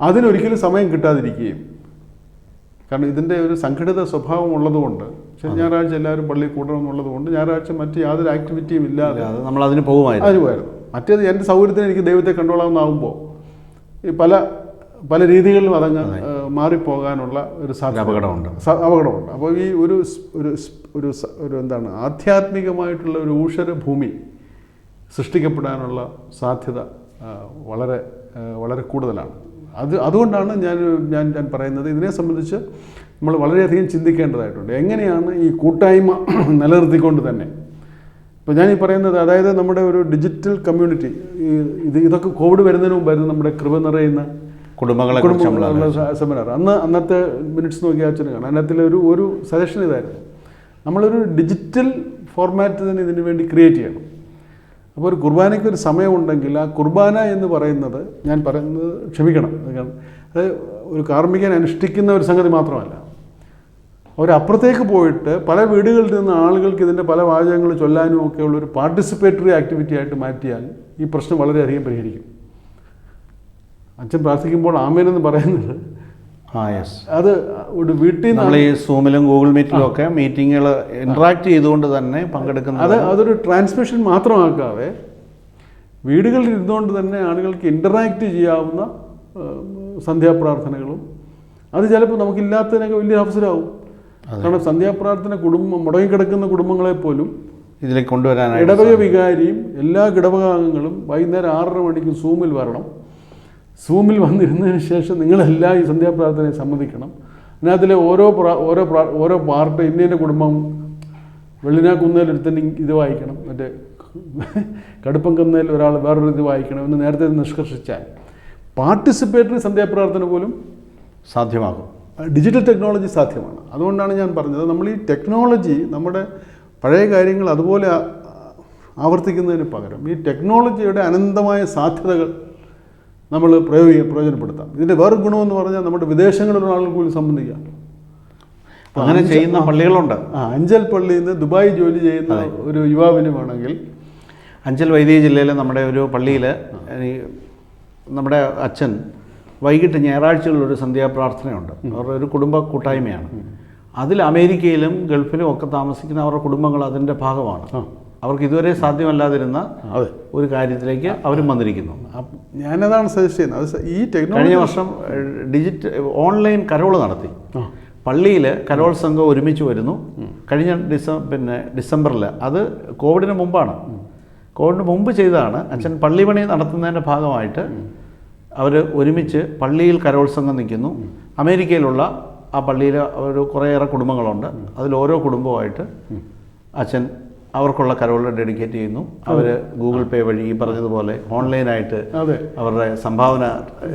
അതിനൊരിക്കലും സമയം കിട്ടാതിരിക്കുകയും. കാരണം ഇതിൻ്റെ ഒരു സംഘടിത സ്വഭാവം ഉള്ളതുകൊണ്ട്, ഞായറാഴ്ച എല്ലാവരും പള്ളി കൂടണമെന്നുള്ളതുകൊണ്ട് ഞായറാഴ്ച മറ്റ് യാതൊരു ആക്ടിവിറ്റിയും ഇല്ലാതെ നമ്മൾ അതിന് പോകുമായിരുന്നു. മറ്റേത് എൻ്റെ സൗകര്യത്തിന് എനിക്ക് ദൈവത്തെ കണ്ടോളാമെന്നാകുമ്പോൾ ഈ പല രീതികളിലും അതങ്ങ് മാറിപ്പോകാനുള്ള ഒരു അപകടമുണ്ട്. അപ്പോൾ ഈ ഒരു എന്താണ്, ആധ്യാത്മികമായിട്ടുള്ള ഒരു ഊഷര ഭൂമി സൃഷ്ടിക്കപ്പെടാനുള്ള സാധ്യത വളരെ വളരെ കൂടുതലാണ്. അതുകൊണ്ടാണ് ഞാൻ പറയുന്നത്, ഇതിനെ സംബന്ധിച്ച് നമ്മൾ വളരെയധികം ചിന്തിക്കേണ്ടതായിട്ടുണ്ട്. എങ്ങനെയാണ് ഈ കൂട്ടായ്മ നിലനിർത്തിക്കൊണ്ട് തന്നെ, ഇപ്പോൾ ഞാനീ പറയുന്നത്, അതായത് നമ്മുടെ ഒരു ഡിജിറ്റൽ കമ്മ്യൂണിറ്റി, ഇതൊക്കെ കോവിഡ് വരുന്നതിന് മുമ്പായിരുന്നു നമ്മുടെ കൃപ നിറയുന്ന കുടുംബങ്ങളെ സെമിനാർ. അന്നത്തെ മിനിറ്റ്സ് നോക്കി അച്ഛന് കാണാം. അതിനകത്തിലെ ഒരു സജഷൻ ഇതായിരുന്നു, നമ്മളൊരു ഡിജിറ്റൽ ഫോർമാറ്റ് തന്നെ ഇതിന് വേണ്ടി ക്രിയേറ്റ് ചെയ്യണം. അപ്പോൾ ഒരു കുർബാനയ്ക്ക് ഒരു സമയമുണ്ടെങ്കിൽ ആ കുർബാന എന്ന് പറയുന്നത്, ഞാൻ പറയുന്നത് ക്ഷമിക്കണം, അത് ഒരു കാർമ്മികൻ അനുഷ്ഠിക്കുന്ന ഒരു സംഗതി മാത്രമല്ല, അവരപ്പുറത്തേക്ക് പോയിട്ട് പല വീടുകളിൽ നിന്ന് ആളുകൾക്ക് ഇതിൻ്റെ പല വാചകങ്ങൾ ചൊല്ലാനും ഒക്കെയുള്ള ഒരു പാർട്ടിസിപ്പേറ്ററി ആക്ടിവിറ്റി ആയിട്ട് മാറ്റിയാൽ ഈ പ്രശ്നം വളരെയധികം പരിഹരിക്കും. അച്ഛൻ പ്രാർത്ഥിക്കുമ്പോൾ ആമേൻ എന്ന് പറയുന്നത്, അത് ഒരു വീട്ടിൽ നമ്മൾ ഈ സൂമിലും ഗൂഗിൾ മീറ്റിലും ഒക്കെ മീറ്റിങ്ങുകൾ ഇൻട്രാക്ട് ചെയ്തുകൊണ്ട് തന്നെ പങ്കെടുക്കുന്നത്, അതൊരു ട്രാൻസ്മിഷൻ മാത്രമാക്കാതെ വീടുകളിൽ ഇരുന്നുകൊണ്ട് തന്നെ ആളുകൾക്ക് ഇൻ്ററാക്റ്റ് ചെയ്യാവുന്ന സന്ധ്യാപ്രാർത്ഥനകളും, അത് ചിലപ്പോൾ നമുക്കില്ലാത്തതിനൊക്കെ വലിയ അവസരമാവും. കാരണം സന്ധ്യാപ്രാർത്ഥന മുടങ്ങിക്കിടക്കുന്ന കുടുംബങ്ങളെപ്പോലും ഇതിലേക്ക് കൊണ്ടുവരാനായി ഇടവക വികാരിയും എല്ലാ ഇടവകാംഗങ്ങളും വൈകുന്നേരം 6:30 മണിക്ക് സൂമിൽ വരണം. സൂമിൽ വന്നിരുന്നതിന് ശേഷം നിങ്ങളെല്ലാം ഈ സന്ധ്യാപ്രാർത്ഥനയെ സംബന്ധിക്കണം. അതിനകത്തിലെ ഓരോ പാർട്ട്, ഇന്ന കുടുംബം വെള്ളിനാക്കുന്നതിൽ ഒരുത്തന്നെ ഇത് വായിക്കണം, മറ്റേ കടുപ്പം കന്നതിൽ ഒരാൾ വേറൊരു ഇത് വായിക്കണം എന്ന് നേരത്തെ നിഷ്കർഷിച്ചാൽ പാർട്ടിസിപ്പേറ്ററി സന്ധ്യാപ്രാർത്ഥന പോലും സാധ്യമാകും. ഡിജിറ്റൽ ടെക്നോളജി സാധ്യമാണ്. അതുകൊണ്ടാണ് ഞാൻ പറഞ്ഞത്, നമ്മൾ ഈ ടെക്നോളജി നമ്മുടെ പഴയ കാര്യങ്ങൾ അതുപോലെ ആവർത്തിക്കുന്നതിന് പകരം ഈ ടെക്നോളജിയുടെ അനന്തമായ സാധ്യതകൾ നമ്മൾ പ്രയോജനപ്പെടുത്താം. ഇതിൻ്റെ വേറൊരു ഗുണമെന്ന് പറഞ്ഞാൽ നമ്മുടെ വിദേശങ്ങളിലുള്ള ആളുകൾ പോലും സംബന്ധിക്കാം. അങ്ങനെ ചെയ്യുന്ന പള്ളികളുണ്ട്. അഞ്ചൽ പള്ളിയിൽ നിന്ന് ദുബായ് ജോലി ചെയ്യുന്ന ഒരു യുവാവിന് വേണമെങ്കിൽ, അഞ്ചൽ വൈദിക ജില്ലയിലെ നമ്മുടെ ഒരു പള്ളിയിൽ നമ്മുടെ അച്ഛൻ വൈകിട്ട് ഞായറാഴ്ചകളിലൊരു സന്ധ്യാപ്രാർത്ഥനയുണ്ട്. അവരുടെ ഒരു കുടുംബ കൂട്ടായ്മയാണ്. അതിൽ അമേരിക്കയിലും ഗൾഫിലും ഒക്കെ താമസിക്കുന്ന അവരുടെ കുടുംബങ്ങൾ അതിൻ്റെ ഭാഗമാണ്. അവർക്ക് ഇതുവരെ സാധ്യമല്ലാതിരുന്ന ഒരു കാര്യത്തിലേക്ക് അവരും വന്നിരിക്കുന്നു. ഞാനതാണ് സജസ്റ്റ് ചെയ്യുന്നത്. ഈ ടെക്നോളജി കഴിഞ്ഞ വർഷം ഓൺലൈൻ കരോൾ നടത്തി. പള്ളിയിൽ കരോൾ സംഘം ഒരുമിച്ച് വരുന്നു. കഴിഞ്ഞ ഡിസംബറിൽ, അത് കോവിഡിന് മുമ്പാണ്, കോവിഡിന് മുമ്പ് ചെയ്തതാണ്. അച്ഛൻ പള്ളി പണി നടത്തുന്നതിൻ്റെ ഭാഗമായിട്ട് അവർ ഒരുമിച്ച് പള്ളിയിൽ കരോൾ സംഘം നിൽക്കുന്നു. അമേരിക്കയിലുള്ള ആ പള്ളിയിൽ ഒരു കുറേയേറെ കുടുംബങ്ങളുണ്ട്. അതിൽ ഓരോ കുടുംബമായിട്ട് അച്ഛൻ അവർക്കുള്ള കരോൾ ഡെഡിക്കേറ്റ് ചെയ്യുന്നു. അവർ ഗൂഗിൾ പേ വഴി ഈ പറഞ്ഞതുപോലെ ഓൺലൈനായിട്ട് അതെ അവരുടെ സംഭാവന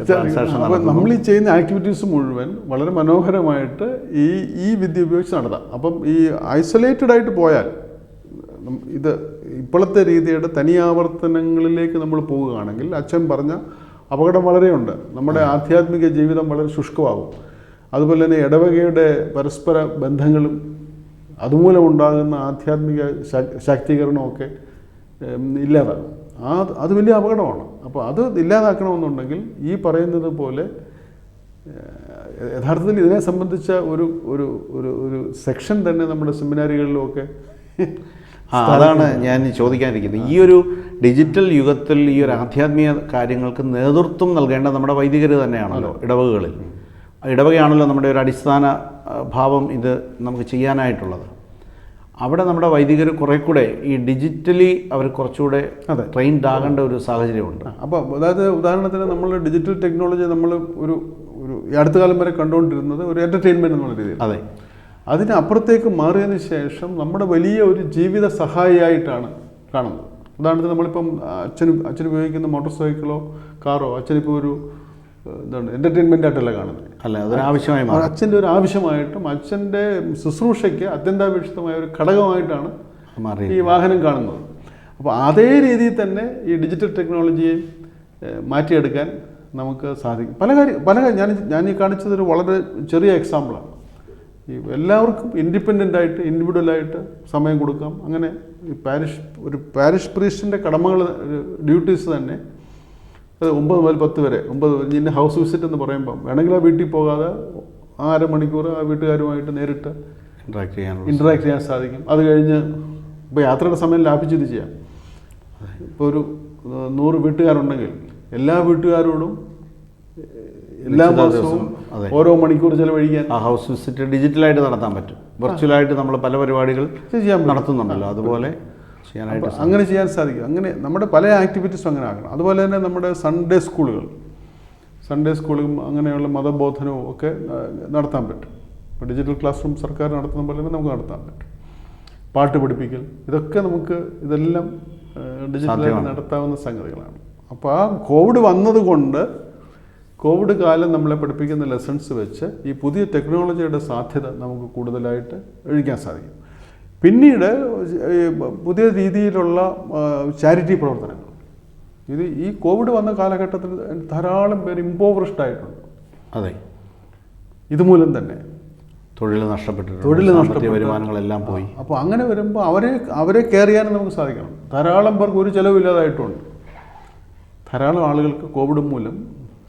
ട്രാൻസാക്ഷൻ നടത്തുന്നു. നമ്മൾ ഈ ചെയ്യുന്ന ആക്ടിവിറ്റീസ് മുഴുവൻ വളരെ മനോഹരമായിട്ട് ഈ വിദ്യ ഉപയോഗിച്ച് നടത്താം. അപ്പം ഈ ഐസൊലേറ്റഡ് ആയിട്ട് പോയാൽ ഇത് ഇപ്പോഴത്തെ രീതിയുടെ തനിയാവർത്തനങ്ങളിലേക്ക് നമ്മൾ പോവുകയാണെങ്കിൽ അച്ഛൻ പറഞ്ഞ അപകടം വളരെയുണ്ട്. നമ്മുടെ ആധ്യാത്മിക ജീവിതം വളരെ ശുഷ്കമാകും. അതുപോലെ തന്നെ ഇടവകയുടെ പരസ്പര ബന്ധങ്ങളും അതുമൂലം ഉണ്ടാകുന്ന ആധ്യാത്മിക ശാക്തീകരണമൊക്കെ ഇല്ലാതാകും. അത് വലിയ അപകടമാണ്. അപ്പോൾ അത് ഇല്ലാതാക്കണമെന്നുണ്ടെങ്കിൽ ഈ പറയുന്നത് പോലെ യഥാർത്ഥത്തിൽ ഇതിനെ സംബന്ധിച്ച ഒരു ഒരു ഒരു ഒരു സെക്ഷൻ തന്നെ നമ്മുടെ സെമിനാരികളിലുമൊക്കെ അതാണ് ഞാൻ ചോദിക്കാനിരിക്കുന്നത്. ഈ ഒരു ഡിജിറ്റൽ യുഗത്തിൽ ഈ ഒരു ആധ്യാത്മിക കാര്യങ്ങൾക്ക് നേതൃത്വം നൽകേണ്ട നമ്മുടെ വൈദികർ തന്നെയാണല്ലോ ഇടവകകളിൽ. ഇടവകയാണല്ലോ നമ്മുടെ ഒരു അടിസ്ഥാന ഭാവം ഇത് നമുക്ക് ചെയ്യാനായിട്ടുള്ളത്. അവിടെ നമ്മുടെ വൈദികർ കുറേ കൂടെ ഈ ഡിജിറ്റലി അവർ കുറച്ചുകൂടെ ട്രെയിൻഡ് ആകേണ്ട ഒരു സാഹചര്യമുണ്ട്. അപ്പോൾ അതായത് ഉദാഹരണത്തിന് നമ്മൾ ഡിജിറ്റൽ ടെക്നോളജി നമ്മൾ ഒരു അടുത്ത കാലം വരെ കണ്ടുകൊണ്ടിരുന്നത് ഒരു എൻ്റർടൈൻമെൻറ്റ് എന്നുള്ള രീതിയിൽ. അതെ, അതിനപ്പുറത്തേക്ക് മാറിയതിന് ശേഷം നമ്മുടെ വലിയ ഒരു ജീവിത സഹായിയായിട്ടാണ് കാണുന്നത്. ഉദാഹരണത്തിന് നമ്മളിപ്പം അച്ഛൻ ഉപയോഗിക്കുന്ന മോട്ടോർ സൈക്കിളോ കാറോ അച്ഛനിപ്പോൾ ഒരു എന്താണ് എൻ്റർടൈൻമെൻ്റ് ആയിട്ടല്ല കാണുന്നത്. അല്ല, അതൊരാവശ്യമായി അച്ഛൻ്റെ ഒരു ആവശ്യമായിട്ടും അച്ഛൻ്റെ ശുശ്രൂഷയ്ക്ക് അത്യന്താപേക്ഷിതമായ ഒരു ഘടകമായിട്ടാണ് ഈ വാഹനം കാണുന്നത്. അപ്പോൾ അതേ രീതിയിൽ തന്നെ ഈ ഡിജിറ്റൽ ടെക്നോളജിയെ മാറ്റിയെടുക്കാൻ നമുക്ക് സാധിക്കും. പല ഞാൻ ഈ കാണിച്ചതൊരു വളരെ ചെറിയ എക്സാമ്പിളാണ്. ഈ എല്ലാവർക്കും ഇൻഡിപെൻഡൻ്റായിട്ട് ഇൻഡിവിജ്വലായിട്ട് സമയം കൊടുക്കാം. അങ്ങനെ ഈ പാരിഷ് പ്രീസ്റ്റിൻ്റെ കടമകൾ ഡ്യൂട്ടീസ് തന്നെ അത് 9 മുതൽ 10 വരെ 9 ഇന്ന ഹൗസ് വിസിറ്റ് എന്ന് പറയുമ്പം വേണമെങ്കിൽ ആ വീട്ടിൽ പോകാതെ 1/2 മണിക്കൂർ ആ വീട്ടുകാരുമായിട്ട് നേരിട്ട് ഇൻറ്ററാക്ട് ചെയ്യാൻ സാധിക്കും. അത് കഴിഞ്ഞ് ഇപ്പോൾ യാത്രയുടെ സമയം ലാഭിച്ച് ഇത് ചെയ്യാം. ഇപ്പോൾ ഒരു 100 വീട്ടുകാരുണ്ടെങ്കിൽ എല്ലാ വീട്ടുകാരോടും എല്ലാ മാസവും ഓരോ മണിക്കൂർ ചിലവഴിക്കാൻ ആ ഹൗസ് വിസിറ്റ് ഡിജിറ്റലായിട്ട് നടത്താൻ പറ്റും. വെർച്വലായിട്ട് നമ്മൾ പല പരിപാടികൾ നടത്തുന്നുണ്ടല്ലോ, അതുപോലെ ചെയ്യാനായിട്ട് അങ്ങനെ ചെയ്യാൻ സാധിക്കും. അങ്ങനെ നമ്മുടെ പല ആക്ടിവിറ്റീസും അങ്ങനെ ആക്കണം. അതുപോലെ തന്നെ നമ്മുടെ സൺഡേ സ്കൂളും അങ്ങനെയുള്ള മതബോധനവും ഒക്കെ നടത്താൻ പറ്റും. ഇപ്പോൾ ഡിജിറ്റൽ ക്ലാസ് റൂം സർക്കാർ നടത്തുന്ന പോലെ തന്നെ നമുക്ക് നടത്താൻ പറ്റും. പാട്ട് പഠിപ്പിക്കൽ, ഇതൊക്കെ ഇതെല്ലാം ഡിജിറ്റലായിട്ട് നടത്താവുന്ന സംഗതികളാണ്. അപ്പോൾ ആ കോവിഡ് വന്നതുകൊണ്ട് കോവിഡ് കാലം നമ്മളെ പഠിപ്പിക്കുന്ന ലെസൺസ് വെച്ച് ഈ പുതിയ ടെക്നോളജിയുടെ സാധ്യത നമുക്ക് കൂടുതലായിട്ട് ഒഴിക്കാൻ സാധിക്കും. പിന്നീട് പുതിയ രീതിയിലുള്ള ചാരിറ്റി പ്രവർത്തനങ്ങൾ, ഈ കോവിഡ് വന്ന കാലഘട്ടത്തിൽ ധാരാളം പേര് ഇമ്പോവറിഷ്ഡ് ആയിട്ടുണ്ട്. അതെ, ഇതുമൂലം തന്നെ തൊഴിൽ നഷ്ടപ്പെട്ടു, വരുമാനങ്ങളെല്ലാം പോയി. അപ്പോൾ അങ്ങനെ വരുമ്പോൾ അവരെ കെയർ ചെയ്യാനും നമുക്ക് സാധിക്കണം. ധാരാളം പേർക്ക് ഒരു ചിലവില്ലാതായിട്ടുണ്ട്. ധാരാളം ആളുകൾക്ക് കോവിഡ് മൂലം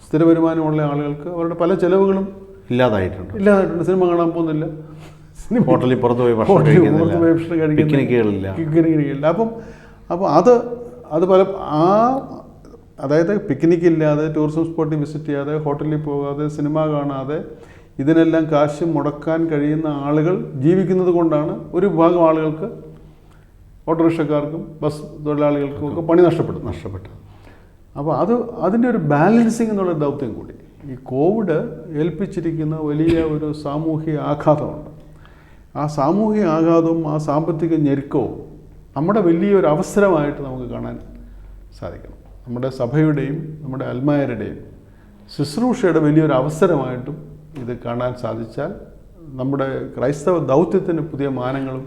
സ്ഥിര വരുമാനമുള്ള ആളുകൾക്ക് അവരുടെ പല ചിലവുകളും ഇല്ലാതായിട്ടുണ്ട്. സിനിമ കാണാൻ പോകുന്നില്ല, ഹോട്ടലിൽ പുറത്ത് പോയി ഭക്ഷണം കഴിക്കുന്നില്ല. അപ്പം അത് പല അതായത് പിക്നിക് ഇല്ലാതെ, ടൂറിസം സ്പോട്ടിൽ വിസിറ്റ് ചെയ്യാതെ, ഹോട്ടലിൽ പോകാതെ, സിനിമ കാണാതെ ഇതിനെല്ലാം കാശ് മുടക്കാൻ കഴിയുന്ന ആളുകൾ ജീവിക്കുന്നത് കൊണ്ടാണ് ഒരു വിഭാഗം ആളുകൾക്ക്, ഓട്ടോറിക്ഷക്കാർക്കും ബസ് തൊഴിലാളികൾക്കും ഒക്കെ പണി നഷ്ടപ്പെട്ടു. അപ്പോൾ അതിൻ്റെ ഒരു ബാലൻസിങ് എന്നുള്ള ദൗത്യം കൂടി ഈ കോവിഡ് ഏൽപ്പിച്ചിരിക്കുന്ന വലിയ ഒരു സാമൂഹിക ആഘാതമുണ്ട്. ആ സാമൂഹിക ആഘാതവും ആ സാമ്പത്തിക ഞെരുക്കവും നമ്മുടെ വലിയൊരു അവസരമായിട്ട് നമുക്ക് കാണാൻ സാധിക്കണം. നമ്മുടെ സഭയുടെയും നമ്മുടെ അൽമായരുടെയും ശുശ്രൂഷയുടെ വലിയൊരു അവസരമായിട്ടും ഇത് കാണാൻ സാധിച്ചാൽ നമ്മുടെ ക്രൈസ്തവ ദൗത്യത്തിന് പുതിയ മാനങ്ങളും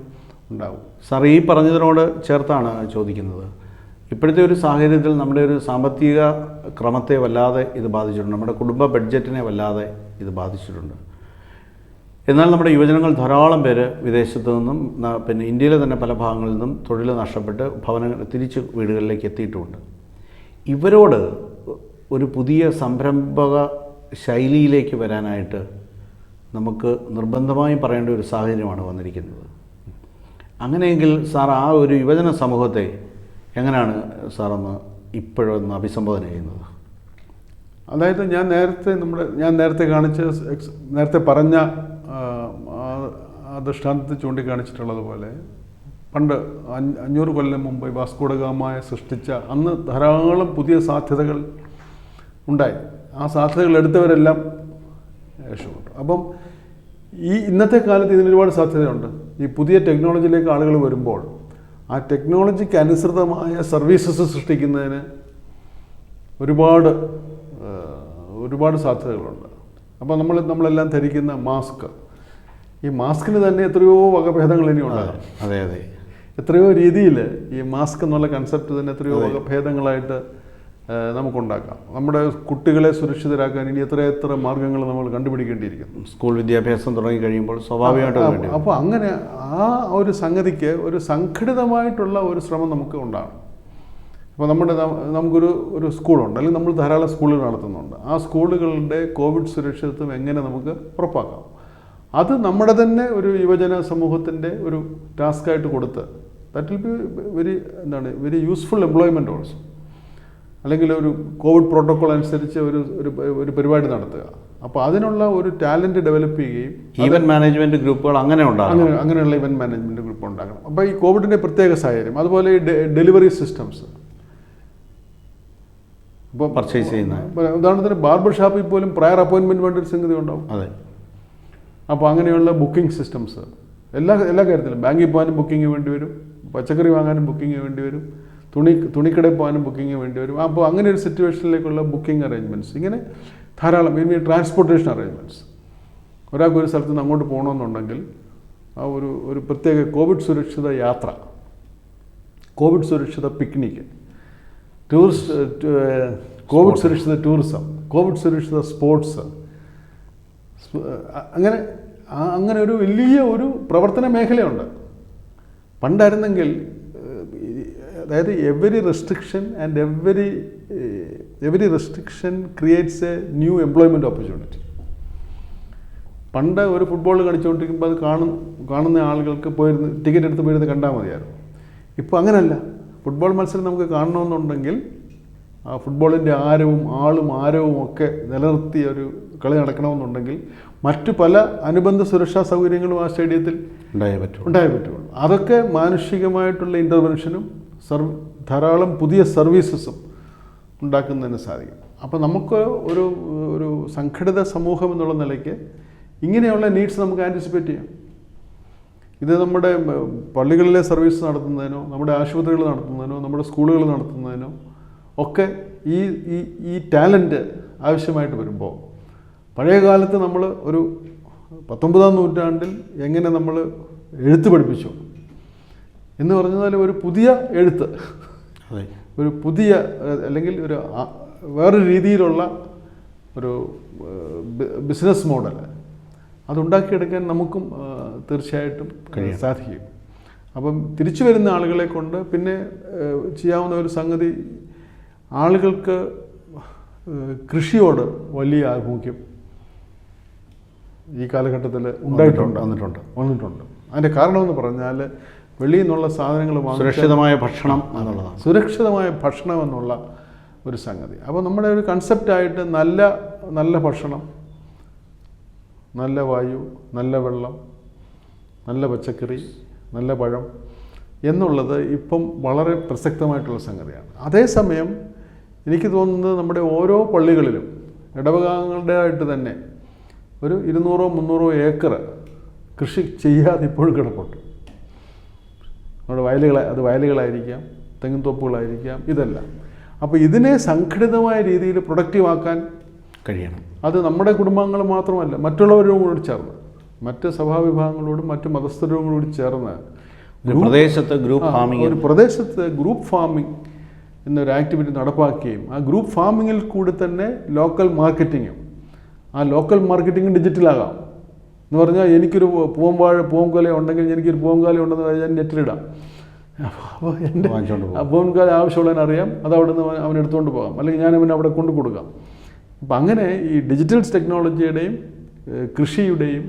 ഉണ്ടാകും. സാർ, ഈ പറഞ്ഞതിനോട് ചേർത്താണ് ചോദിക്കുന്നത്. ഇപ്പോഴത്തെ ഒരു സാഹചര്യത്തിൽ നമ്മുടെ ഒരു സാമ്പത്തിക ക്രമത്തെ വല്ലാതെ ഇത് ബാധിച്ചിട്ടുണ്ട്. നമ്മുടെ കുടുംബ ബഡ്ജറ്റിനെ വല്ലാതെ ഇത് ബാധിച്ചിട്ടുണ്ട്. എന്നാൽ നമ്മുടെ യുവജനങ്ങൾ ധാരാളം പേര് വിദേശത്തു നിന്നും പിന്നെ ഇന്ത്യയിലെ തന്നെ പല ഭാഗങ്ങളിൽ നിന്നും തൊഴിൽ നഷ്ടപ്പെട്ട് ഭവനങ്ങൾ തിരിച്ച് വീടുകളിലേക്ക് എത്തിയിട്ടുമുണ്ട്. ഇവരോട് ഒരു പുതിയ സംരംഭക ശൈലിയിലേക്ക് വരാനായിട്ട് നമുക്ക് നിർബന്ധമായും പറയേണ്ട ഒരു സാഹചര്യമാണ് വന്നിരിക്കുന്നത്. അങ്ങനെയെങ്കിൽ സാർ, ആ ഒരു യുവജന സമൂഹത്തെ എങ്ങനെയാണ് സാറൊന്ന് ഇപ്പോഴൊന്ന് അഭിസംബോധന ചെയ്യുന്നത്? അതായത് ഞാൻ നേരത്തെ പറഞ്ഞ ദൃഷ്ടാന്തത്തിൽ ചൂണ്ടിക്കാണിച്ചിട്ടുള്ളതുപോലെ പണ്ട് 500 കൊല്ലം മുമ്പ് വാസ്കോ ഡ ഗാമ സൃഷ്ടിച്ച അന്ന് ധാരാളം പുതിയ സാധ്യതകൾ ഉണ്ടായി. ആ സാധ്യതകൾ എടുത്തവരെല്ലാം രക്ഷപ്പെട്ടു. അപ്പം ഇന്നത്തെ കാലത്ത് ഇതിന് ഒരുപാട് സാധ്യതയുണ്ട്. ഈ പുതിയ ടെക്നോളജിയിലേക്ക് ആളുകൾ വരുമ്പോൾ ആ ടെക്നോളജിക്ക് അനുസൃതമായ സർവീസസ് സൃഷ്ടിക്കുന്നതിന് ഒരുപാട് സാധ്യതകളുണ്ട്. അപ്പോൾ നമ്മളെല്ലാം ധരിക്കുന്ന മാസ്ക്, ഈ മാസ്കിന് തന്നെ എത്രയോ വകഭേദങ്ങൾ ഇനി ഉണ്ടാകാം. അതെ അതെ, എത്രയോ രീതിയിൽ ഈ മാസ്ക് എന്നുള്ള കൺസെപ്റ്റ് തന്നെ എത്രയോ വകഭേദങ്ങളായിട്ട് നമുക്കുണ്ടാക്കാം. നമ്മുടെ കുട്ടികളെ സുരക്ഷിതരാക്കാൻ ഇനി എത്ര മാർഗ്ഗങ്ങൾ നമ്മൾ കണ്ടുപിടിക്കേണ്ടിയിരിക്കുന്നു. സ്കൂൾ വിദ്യാഭ്യാസം തുടങ്ങി കഴിയുമ്പോൾ സ്വാഭാവികമായിട്ടും. അപ്പോൾ അങ്ങനെ ആ ഒരു സംഗതിക്ക് ഒരു സംഘടിതമായിട്ടുള്ള ഒരു ശ്രമം നമുക്ക് ഉണ്ടാകും. അപ്പോൾ നമുക്കൊരു സ്കൂളുണ്ട്, അല്ലെങ്കിൽ നമ്മൾ ധാരാളം സ്കൂളുകൾ നടത്തുന്നുണ്ട്. ആ സ്കൂളുകളുടെ കോവിഡ് സുരക്ഷിതത്വം എങ്ങനെ നമുക്ക് ഉറപ്പാക്കാം, അത് നമ്മുടെ തന്നെ ഒരു യുവജന സമൂഹത്തിൻ്റെ ഒരു ടാസ്ക്കായിട്ട് കൊടുത്ത് that will be very useful employment also. അല്ലെങ്കിൽ ഒരു കോവിഡ് പ്രോട്ടോക്കോൾ അനുസരിച്ച് ഒരു പരിപാടി നടത്തുക. അപ്പോൾ അതിനുള്ള ഒരു ടാലൻറ്റ് ഡെവലപ്പ് ചെയ്യുകയും ഈവൻറ്റ് മാനേജ്മെൻറ്റ് ഗ്രൂപ്പുകൾ അങ്ങനെയുള്ള ഇവൻറ്റ് മാനേജ്മെൻറ്റ് ഗ്രൂപ്പ് ഉണ്ടാക്കണം. അപ്പോൾ ഈ കോവിഡിൻ്റെ പ്രത്യേക സാഹചര്യം, അതുപോലെ ഈ ഡെലിവറി സിസ്റ്റംസ്, ഇപ്പോൾ പർച്ചേസ് ചെയ്യുന്ന ഉദാഹരണത്തിന് ബാർബർ ഷാപ്പിൽ പോലും പ്രയർ അപ്പോയിൻമെൻറ്റ് വേണ്ട ഒരു സംഗതി ഉണ്ടാവും. അതെ. അപ്പോൾ അങ്ങനെയുള്ള ബുക്കിംഗ് സിസ്റ്റംസ് എല്ലാ കാര്യത്തിലും, ബാങ്കിൽ പോകാനും ബുക്കിംഗ് വേണ്ടി വരും, പച്ചക്കറി വാങ്ങാനും ബുക്കിംഗ് വേണ്ടി വരും, തുണിക്കടയിൽ പോകാനും ബുക്കിംഗ് വേണ്ടി വരും. അപ്പോൾ അങ്ങനെ ഒരു സിറ്റുവേഷനിലേക്കുള്ള ബുക്കിംഗ് അറേഞ്ച്മെൻറ്റ്സ്, ഇങ്ങനെ ധാരാളം. ഇനി ട്രാൻസ്പോർട്ടേഷൻ അറേഞ്ച്മെൻറ്റ്സ്, ഒരാൾക്ക് ഒരു സ്ഥലത്ത് നിന്ന് അങ്ങോട്ട് പോകണമെന്നുണ്ടെങ്കിൽ ആ ഒരു പ്രത്യേക കോവിഡ് സുരക്ഷിത യാത്ര, കോവിഡ് സുരക്ഷിത പിക്നിക്ക്, കോവിഡ് സുരക്ഷിത ടൂറിസം, കോവിഡ് സുരക്ഷിത സ്പോർട്സ്, അങ്ങനെ ഒരു വലിയ ഒരു പ്രവർത്തന മേഖലയുണ്ട്. പണ്ടായിരുന്നെങ്കിൽ അതായത് every restriction creates A new employment opportunity. പണ്ട് ഒരു ഫുട്ബോൾ കളിച്ചുകൊണ്ടിരിക്കുമ്പോൾ അത് കാണുന്ന ആളുകൾക്ക് പോയിരുന്ന് ടിക്കറ്റ് എടുത്ത് പോയിരുന്ന് കണ്ടാൽ മതിയായിരുന്നു. ഇപ്പോൾ അങ്ങനെയല്ല. ഫുട്ബോൾ മത്സരം നമുക്ക് കാണണമെന്നുണ്ടെങ്കിൽ ആ ഫുട്ബോളിൻ്റെ ആരവും ഒക്കെ നിലനിർത്തിയ ഒരു കളി നടക്കണമെന്നുണ്ടെങ്കിൽ മറ്റു പല അനുബന്ധ സുരക്ഷാ സൗകര്യങ്ങളും ആ സ്റ്റേഡിയത്തിൽ ഉണ്ടായേ പറ്റുള്ളൂ. അതൊക്കെ മാനുഷികമായിട്ടുള്ള ഇൻ്റർവെൻഷനും ധാരാളം പുതിയ സർവീസസും ഉണ്ടാക്കുന്നതിന് സാധിക്കും. അപ്പോൾ നമുക്ക് ഒരു സംഘടിത സമൂഹം എന്നുള്ള നിലയ്ക്ക് ഇങ്ങനെയുള്ള നീഡ്സ് നമുക്ക് ആൻറ്റിസിപ്പേറ്റ് ചെയ്യാം. ഇത് നമ്മുടെ പള്ളികളിലെ സർവീസ് നടത്തുന്നതിനോ, നമ്മുടെ ആശുപത്രികൾ നടത്തുന്നതിനോ, നമ്മുടെ സ്കൂളുകൾ നടത്തുന്നതിനോ ഒക്കെ ഈ ടാലൻറ്റ് ആവശ്യമായിട്ട് വരുമ്പോൾ, പഴയ കാലത്ത് നമ്മൾ ഒരു 19-ാം നൂറ്റാണ്ടിൽ എങ്ങനെ നമ്മൾ എഴുത്ത് പഠിപ്പിച്ചു എന്ന് പറഞ്ഞാൽ ഒരു പുതിയ എഴുത്ത്, ഒരു പുതിയ അല്ലെങ്കിൽ വേറൊരു രീതിയിലുള്ള ഒരു ബിസിനസ് മോഡൽ അതുണ്ടാക്കിയെടുക്കാൻ നമുക്കും തീർച്ചയായിട്ടും സാധിക്കും. അപ്പം തിരിച്ചു വരുന്ന ആളുകളെ കൊണ്ട് പിന്നെ ചെയ്യാവുന്ന ഒരു സംഗതി, ആളുകൾക്ക് കൃഷിയോട് വലിയ ആഭിമുഖ്യം ഈ കാലഘട്ടത്തിൽ വന്നിട്ടുണ്ട്. അതിൻ്റെ കാരണമെന്ന് പറഞ്ഞാൽ വെളിയിൽ നിന്നുള്ള സാധനങ്ങൾ സുരക്ഷിതമായ ഭക്ഷണം എന്നുള്ളതാണ്. സുരക്ഷിതമായ ഭക്ഷണം എന്നുള്ള ഒരു സംഗതി. അപ്പോൾ നമ്മുടെ ഒരു കൺസെപ്റ്റായിട്ട് നല്ല ഭക്ഷണം, നല്ല വായു, നല്ല വെള്ളം, നല്ല പച്ചക്കറി, നല്ല പഴം എന്നുള്ളത് ഇപ്പം വളരെ പ്രസക്തമായിട്ടുള്ള സംഗതിയാണ്. അതേസമയം എനിക്ക് തോന്നുന്നത് നമ്മുടെ ഓരോ പള്ളികളിലും ഇടവകങ്ങളുടേതായിട്ട് തന്നെ ഒരു 200-300 ഏക്കർ കൃഷി ചെയ്യാതെ ഇപ്പോഴും കിടപ്പുണ്ട്. നമ്മുടെ വയലുകളായിരിക്കാം, തെങ്ങിൻ തോപ്പുകളായിരിക്കാം, ഇതെല്ലാം. അപ്പോൾ ഇതിനെ സംഘടിതമായ രീതിയിൽ പ്രൊഡക്റ്റീവ് ആക്കാൻ കഴിയണം. അത് നമ്മുടെ കുടുംബാംഗങ്ങൾ മാത്രമല്ല, മറ്റുള്ളവരോടും കൂടി ചേർന്ന്, മറ്റ് സഭാവിഭാഗങ്ങളോടും മറ്റ് മതസ്ഥരോടും കൂടി ചേർന്ന് ഒരു പ്രദേശത്ത് ഗ്രൂപ്പ് ഫാമിംഗ് എന്നൊരു ആക്ടിവിറ്റി നടപ്പാക്കുകയും ആ ഗ്രൂപ്പ് ഫാമിങ്ങിൽ കൂടി തന്നെ ലോക്കൽ മാർക്കറ്റിങ്ങും, ആ ലോക്കൽ മാർക്കറ്റിങ്ങും ഡിജിറ്റലാകാം. എന്ന് പറഞ്ഞാൽ എനിക്കൊരു പൂവൻകാല ഉണ്ടെങ്കിൽ എനിക്കൊരു പൂവൻകാല ഉണ്ടെന്ന് പറഞ്ഞാൽ നെറ്റിലിടാം. അപ്പോൾ എൻ്റെ ആ പൂവൻകാല ആവശ്യമുള്ളതിനറിയാം, അത് അവിടെ നിന്ന് അവൻ എടുത്തുകൊണ്ട് പോകാം, അല്ലെങ്കിൽ ഞാൻ അവനെ അവിടെ കൊണ്ടു കൊടുക്കാം. അപ്പം അങ്ങനെ ഈ ഡിജിറ്റൽ ടെക്നോളജിയുടെയും കൃഷിയുടെയും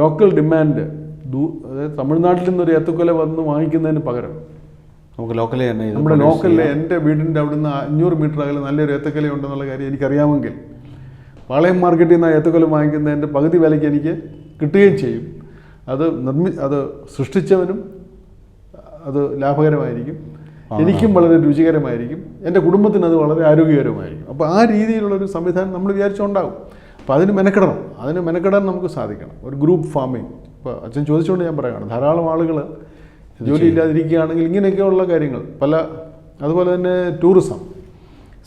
ലോക്കൽ ഡിമാൻഡ്, അതായത് തമിഴ്നാട്ടിൽ നിന്നൊരു ഏത്തക്കൊല വന്ന് വാങ്ങിക്കുന്നതിന് പകരം നമുക്ക് ലോക്കലിൽ തന്നെ നമ്മുടെ ലോക്കലിൽ എൻ്റെ വീടിൻ്റെ അവിടുന്ന് 500 മീറ്റർ അകലെ നല്ലൊരു ഏത്തക്കൊല ഉണ്ടെന്നുള്ള കാര്യം എനിക്കറിയാമെങ്കിൽ പാളയം മാർക്കറ്റിൽ നിന്ന് ഏത്തക്കൊല വാങ്ങിക്കുന്നതിൻ്റെ പകുതി വിലയ്ക്ക് എനിക്ക് കിട്ടുകയും ചെയ്യും. അത് സൃഷ്ടിച്ചവനും അത് ലാഭകരമായിരിക്കും, എനിക്കും വളരെ രുചികരമായിരിക്കും, എൻ്റെ കുടുംബത്തിന് അത് വളരെ ആരോഗ്യകരമായിരിക്കും. അപ്പോൾ ആ രീതിയിലുള്ളൊരു സംവിധാനം നമ്മൾ വിചാരിച്ചുണ്ടാകും. അപ്പോൾ അതിന് മെനക്കെടാൻ നമുക്ക് സാധിക്കണം. ഒരു ഗ്രൂപ്പ് ഫാമിംഗ്, ഇപ്പോൾ അച്ഛൻ ചോദിച്ചുകൊണ്ട് ഞാൻ പറയുകയാണ്, ധാരാളം ആളുകൾ ജോലി ഇല്ലാതിരിക്കുകയാണെങ്കിൽ ഇങ്ങനെയൊക്കെയുള്ള കാര്യങ്ങൾ അതുപോലെ തന്നെ ടൂറിസം,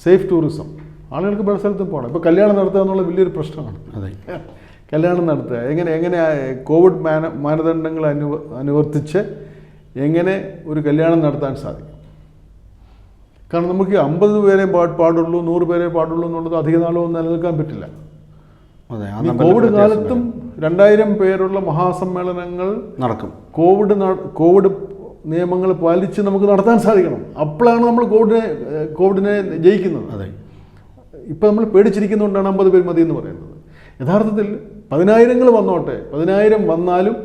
സേഫ് ടൂറിസം, ആളുകൾക്ക് പല സ്ഥലത്തും പോകണം. ഇപ്പോൾ കല്യാണം നടത്തുക എന്നുള്ള വലിയൊരു പ്രശ്നമാണ്. അതെ, കല്യാണം നടത്തുക എങ്ങനെ കോവിഡ് മാനദണ്ഡങ്ങൾ അനുവർത്തിച്ച് എങ്ങനെ ഒരു കല്യാണം നടത്താൻ സാധിക്കും? കാരണം നമുക്ക് 50 പേരെ പാടുള്ളൂ, 100 പേരെ പാടുള്ളൂ എന്നുള്ളത് അധിക നാളൊന്നും നിലനിൽക്കാൻ പറ്റില്ല. കോവിഡ് കാലത്തും 2000 പേരുള്ള മഹാസമ്മേളനങ്ങൾ നടക്കും. കോവിഡ് നിയമങ്ങൾ പാലിച്ച് നമുക്ക് നടത്താൻ സാധിക്കണം. അപ്പോഴാണ് നമ്മൾ കോവിഡിനെ ജയിക്കുന്നത്. അതെ, ഇപ്പം നമ്മൾ പേടിച്ചിരിക്കുന്നതുകൊണ്ടാണ് 50 പേര് മതി എന്ന് പറയുന്നത്. യഥാർത്ഥത്തിൽ 10,000 വന്നോട്ടെ, 10,000 വന്നാലും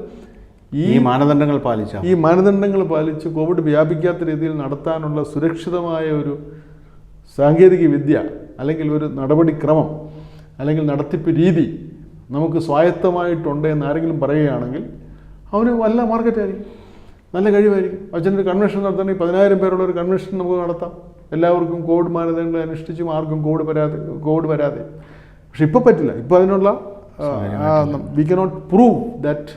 ഈ മാനദണ്ഡങ്ങൾ പാലിച്ച് കോവിഡ് വ്യാപിക്കാത്ത രീതിയിൽ നടത്താനുള്ള സുരക്ഷിതമായ ഒരു സാങ്കേതിക വിദ്യ അല്ലെങ്കിൽ ഒരു നടപടിക്രമം അല്ലെങ്കിൽ നടത്തിപ്പ് രീതി നമുക്ക് സ്വായത്തമായിട്ടുണ്ട് എന്ന് ആരെങ്കിലും പറയുകയാണെങ്കിൽ അവന് വല്ല മാർക്കറ്റായിരിക്കും, നല്ല കഴിവായിരിക്കും. അച്ഛനൊരു കൺവെൻഷൻ നടത്തണമെങ്കിൽ 10,000 പേരുള്ള ഒരു കൺവെൻഷൻ നമുക്ക് നടത്താം. എല്ലാവർക്കും കോവിഡ് മാനദണ്ഡങ്ങൾ അനുഷ്ഠിച്ചും ആർക്കും കോവിഡ് വരാതെ. പക്ഷെ ഇപ്പോൾ പറ്റില്ല. ഇപ്പോൾ അതിനുള്ള we cannot prove that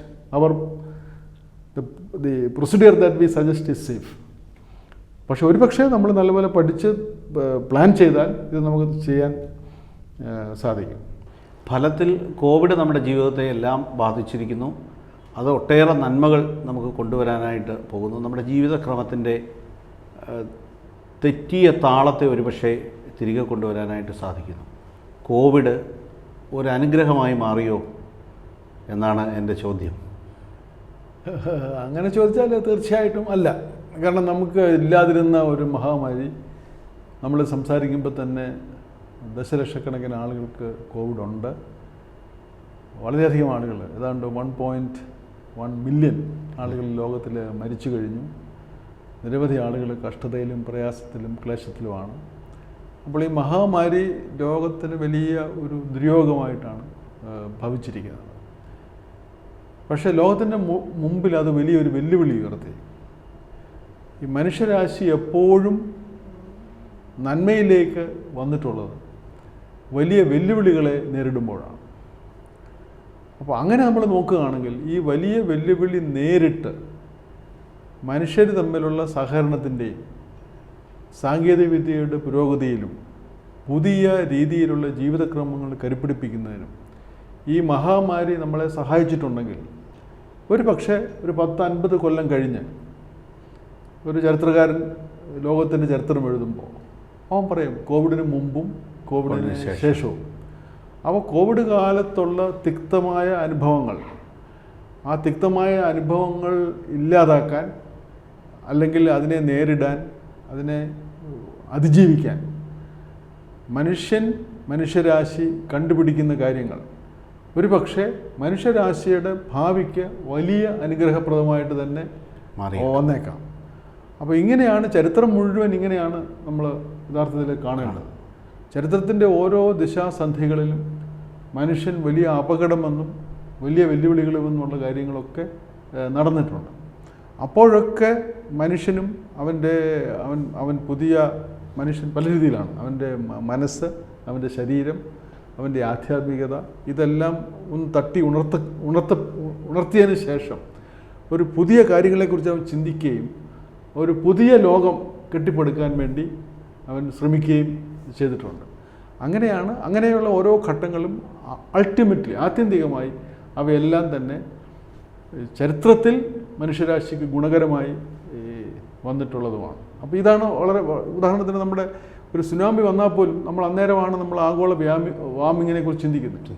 the procedure that we suggest is safe. പക്ഷെ ഒരു പക്ഷേ നമ്മൾ നല്ലപോലെ പഠിച്ച് പ്ലാൻ ചെയ്താൽ ഇത് നമുക്ക് ചെയ്യാൻ സാധിക്കും. ഫലത്തിൽ കോവിഡ് നമ്മുടെ ജീവിതത്തെ എല്ലാം ബാധിച്ചിരിക്കുന്നു. അത് ഒട്ടേറെ നന്മകൾ നമുക്ക് കൊണ്ടുവരാനായിട്ട് പോകുന്നു. നമ്മുടെ ജീവിതക്രമത്തിൻ്റെ തെറ്റിയ താളത്തെ ഒരുപക്ഷെ തിരികെ കൊണ്ടുവരാനായിട്ട് സാധിക്കുന്നു. കോവിഡ് ഒരു അനുഗ്രഹമായി മാറിയോ എന്നാണ് എൻ്റെ ചോദ്യം. അങ്ങനെ ചോദിച്ചാൽ തീർച്ചയായിട്ടും അല്ല. കാരണം നമുക്ക് ഇല്ലാതിരുന്ന ഒരു മഹാമാരി നമ്മൾ സംസാരിക്കുമ്പോൾ തന്നെ ദശലക്ഷക്കണക്കിന് ആളുകൾക്ക് കോവിഡ് ഉണ്ട്. വളരെയധികം ആളുകൾ, ഏതാണ്ട് 1.1 മില്യൺ ആളുകൾ ലോകത്തിൽ മരിച്ചു കഴിഞ്ഞു. നിരവധി ആളുകൾ കഷ്ടതയിലും പ്രയാസത്തിലും ക്ലേശത്തിലുമാണ്. അപ്പോൾ ഈ മഹാമാരി ലോകത്തിന് വലിയ ഒരു ദുര്യോഗമായിട്ടാണ് ഭവിച്ചിരിക്കുന്നത്. പക്ഷേ ലോകത്തിൻ്റെ മുമ്പിൽ അത് വലിയൊരു വെല്ലുവിളി ഉയർത്തി. ഈ മനുഷ്യരാശി എപ്പോഴും നന്മയിലേക്ക് വന്നിട്ടുള്ളത് വലിയ വെല്ലുവിളികളെ നേരിടുമ്പോഴാണ്. അപ്പോൾ അങ്ങനെ നമ്മൾ നോക്കുകയാണെങ്കിൽ ഈ വലിയ വെല്ലുവിളി നേരിട്ട് മനുഷ്യർ തമ്മിലുള്ള സഹകരണത്തിൻ്റെയും സാങ്കേതികവിദ്യയുടെ പുരോഗതിയിലും പുതിയ രീതിയിലുള്ള ജീവിതക്രമങ്ങൾ കരുപ്പിടിപ്പിക്കുന്നതിനും ഈ മഹാമാരി നമ്മളെ സഹായിച്ചിട്ടുണ്ടെങ്കിൽ ഒരു പക്ഷേ ഒരു 10-50 കൊല്ലം കഴിഞ്ഞ് ഒരു ചരിത്രകാരൻ ലോകത്തിൻ്റെ ചരിത്രം എഴുതുമ്പോൾ അവൻ പറയും കോവിഡിന് മുമ്പും കോവിഡിന് ശേഷവും. അപ്പോൾ കോവിഡ് കാലത്തുള്ള തിക്തമായ അനുഭവങ്ങൾ, ആ തിക്തമായ അനുഭവങ്ങൾ ഇല്ലാതാക്കാൻ അല്ലെങ്കിൽ അതിനെ നേരിടാൻ, അതിനെ അതിജീവിക്കാൻ മനുഷ്യരാശി കണ്ടുപിടിക്കുന്ന കാര്യങ്ങൾ ഒരു പക്ഷേ മനുഷ്യരാശിയുടെ ഭാവിക്ക് വലിയ അനുഗ്രഹപ്രദമായിട്ട് തന്നെ വന്നേക്കാം. അപ്പോൾ ഇങ്ങനെയാണ് ചരിത്രം മുഴുവൻ ഇങ്ങനെയാണ് നമ്മൾ യഥാർത്ഥത്തിൽ കാണേണ്ടത്. ചരിത്രത്തിൻ്റെ ഓരോ ദിശാസന്ധികളിലും മനുഷ്യൻ വലിയ അപകടമെന്നും വലിയ വെല്ലുവിളികളുമെന്നുള്ള കാര്യങ്ങളൊക്കെ നടന്നിട്ടുണ്ട്. അപ്പോഴൊക്കെ മനുഷ്യനും അവൻ പുതിയ മനുഷ്യൻ പല രീതിയിലാണ്. അവൻ്റെ മനസ്സ്, അവൻ്റെ ശരീരം, അവൻ്റെ ആധ്യാത്മികത ഇതെല്ലാം ഒന്ന് തട്ടി ഉണർത്തിയതിന് ശേഷം ഒരു പുതിയ കാര്യങ്ങളെക്കുറിച്ച് അവൻ ചിന്തിക്കുകയും ഒരു പുതിയ ലോകം കെട്ടിപ്പടുക്കാൻ വേണ്ടി അവൻ ശ്രമിക്കുകയും ചെയ്തിട്ടുണ്ട്. അങ്ങനെയുള്ള ഓരോ ഘട്ടങ്ങളും ആത്യന്തികമായി അവയെല്ലാം തന്നെ ചരിത്രത്തിൽ മനുഷ്യരാശിക്ക് ഗുണകരമായി വന്നിട്ടുള്ളതുമാണ്. അപ്പോൾ ഇതാണ് വളരെ ഉദാഹരണത്തിന് നമ്മുടെ ഒരു സുനാമി വന്നാൽ പോലും നമ്മൾ അന്നേരമാണ് നമ്മൾ ആഗോള വാർമിങ്ങിനെ കുറിച്ച് ചിന്തിക്കുന്നത്.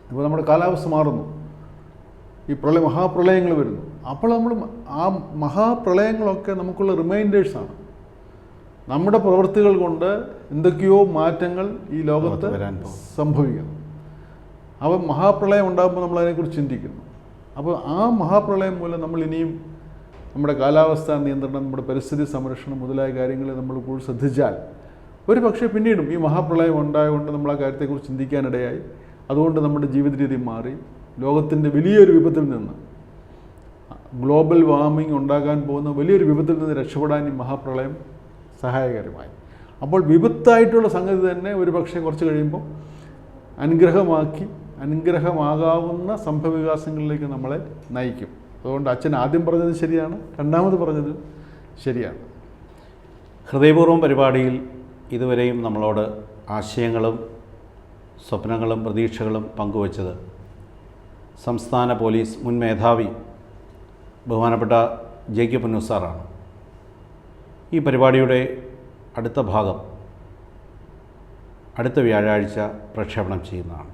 ഇപ്പോൾ നമ്മുടെ കാലാവസ്ഥ മാറുന്നു, ഈ മഹാപ്രളയങ്ങൾ വരുന്നു. അപ്പോൾ നമ്മൾ ആ മഹാപ്രളയങ്ങളൊക്കെ നമുക്കുള്ള റിമൈൻഡേഴ്സാണ്. നമ്മുടെ പ്രവൃത്തികൾ കൊണ്ട് എന്തൊക്കെയോ മാറ്റങ്ങൾ ഈ ലോകത്ത് സംഭവിക്കുന്നു. അപ്പോൾ മഹാപ്രളയം ഉണ്ടാകുമ്പോൾ നമ്മൾ അതിനെക്കുറിച്ച് ചിന്തിക്കുന്നു. അപ്പോൾ ആ മഹാപ്രളയം മൂലം നമ്മൾ ഇനിയും നമ്മുടെ കാലാവസ്ഥാ നിയന്ത്രണം, നമ്മുടെ പരിസ്ഥിതി സംരക്ഷണം മുതലായ കാര്യങ്ങളെ നമ്മൾ കൂടുതൽ ശ്രദ്ധിച്ചാൽ ഒരു പക്ഷേ പിന്നീടും ഈ മഹാപ്രളയം ഉണ്ടായതുകൊണ്ട് നമ്മൾ ആ കാര്യത്തെക്കുറിച്ച് ചിന്തിക്കാനിടയായി. അതുകൊണ്ട് നമ്മുടെ ജീവിത രീതി മാറി ലോകത്തിൻ്റെ വലിയൊരു വിപത്തിൽ നിന്ന്, ഗ്ലോബൽ വാർമിംഗ് ഉണ്ടാകാൻ പോകുന്ന വലിയൊരു വിപത്തിൽ നിന്ന് രക്ഷപ്പെടാൻ ഈ മഹാപ്രളയം സഹായകരമായി. അപ്പോൾ വിപത്തായിട്ടുള്ള സംഗതി തന്നെ ഒരു പക്ഷേ കുറച്ച് കഴിയുമ്പോൾ അനുഗ്രഹമാകാവുന്ന സംഭവവികാസങ്ങളിലേക്ക് നമ്മളെ നയിക്കും. അതുകൊണ്ട് അച്ഛൻ ആദ്യം പറഞ്ഞത് ശരിയാണ്, രണ്ടാമത് പറഞ്ഞത് ശരിയാണ്. ഹൃദയപൂർവ്വം പരിപാടിയിൽ ഇതുവരെയും നമ്മളോട് ആശയങ്ങളും സ്വപ്നങ്ങളും പ്രതീക്ഷകളും പങ്കുവച്ചത് സംസ്ഥാന പോലീസ് മുൻ മേധാവി ബഹുമാനപ്പെട്ട ജെ.കെ. പുന്നൂസ് സാറാണ്. ഈ പരിപാടിയുടെ അടുത്ത ഭാഗം അടുത്ത വ്യാഴാഴ്ച പ്രക്ഷേപണം ചെയ്യുന്നതാണ്.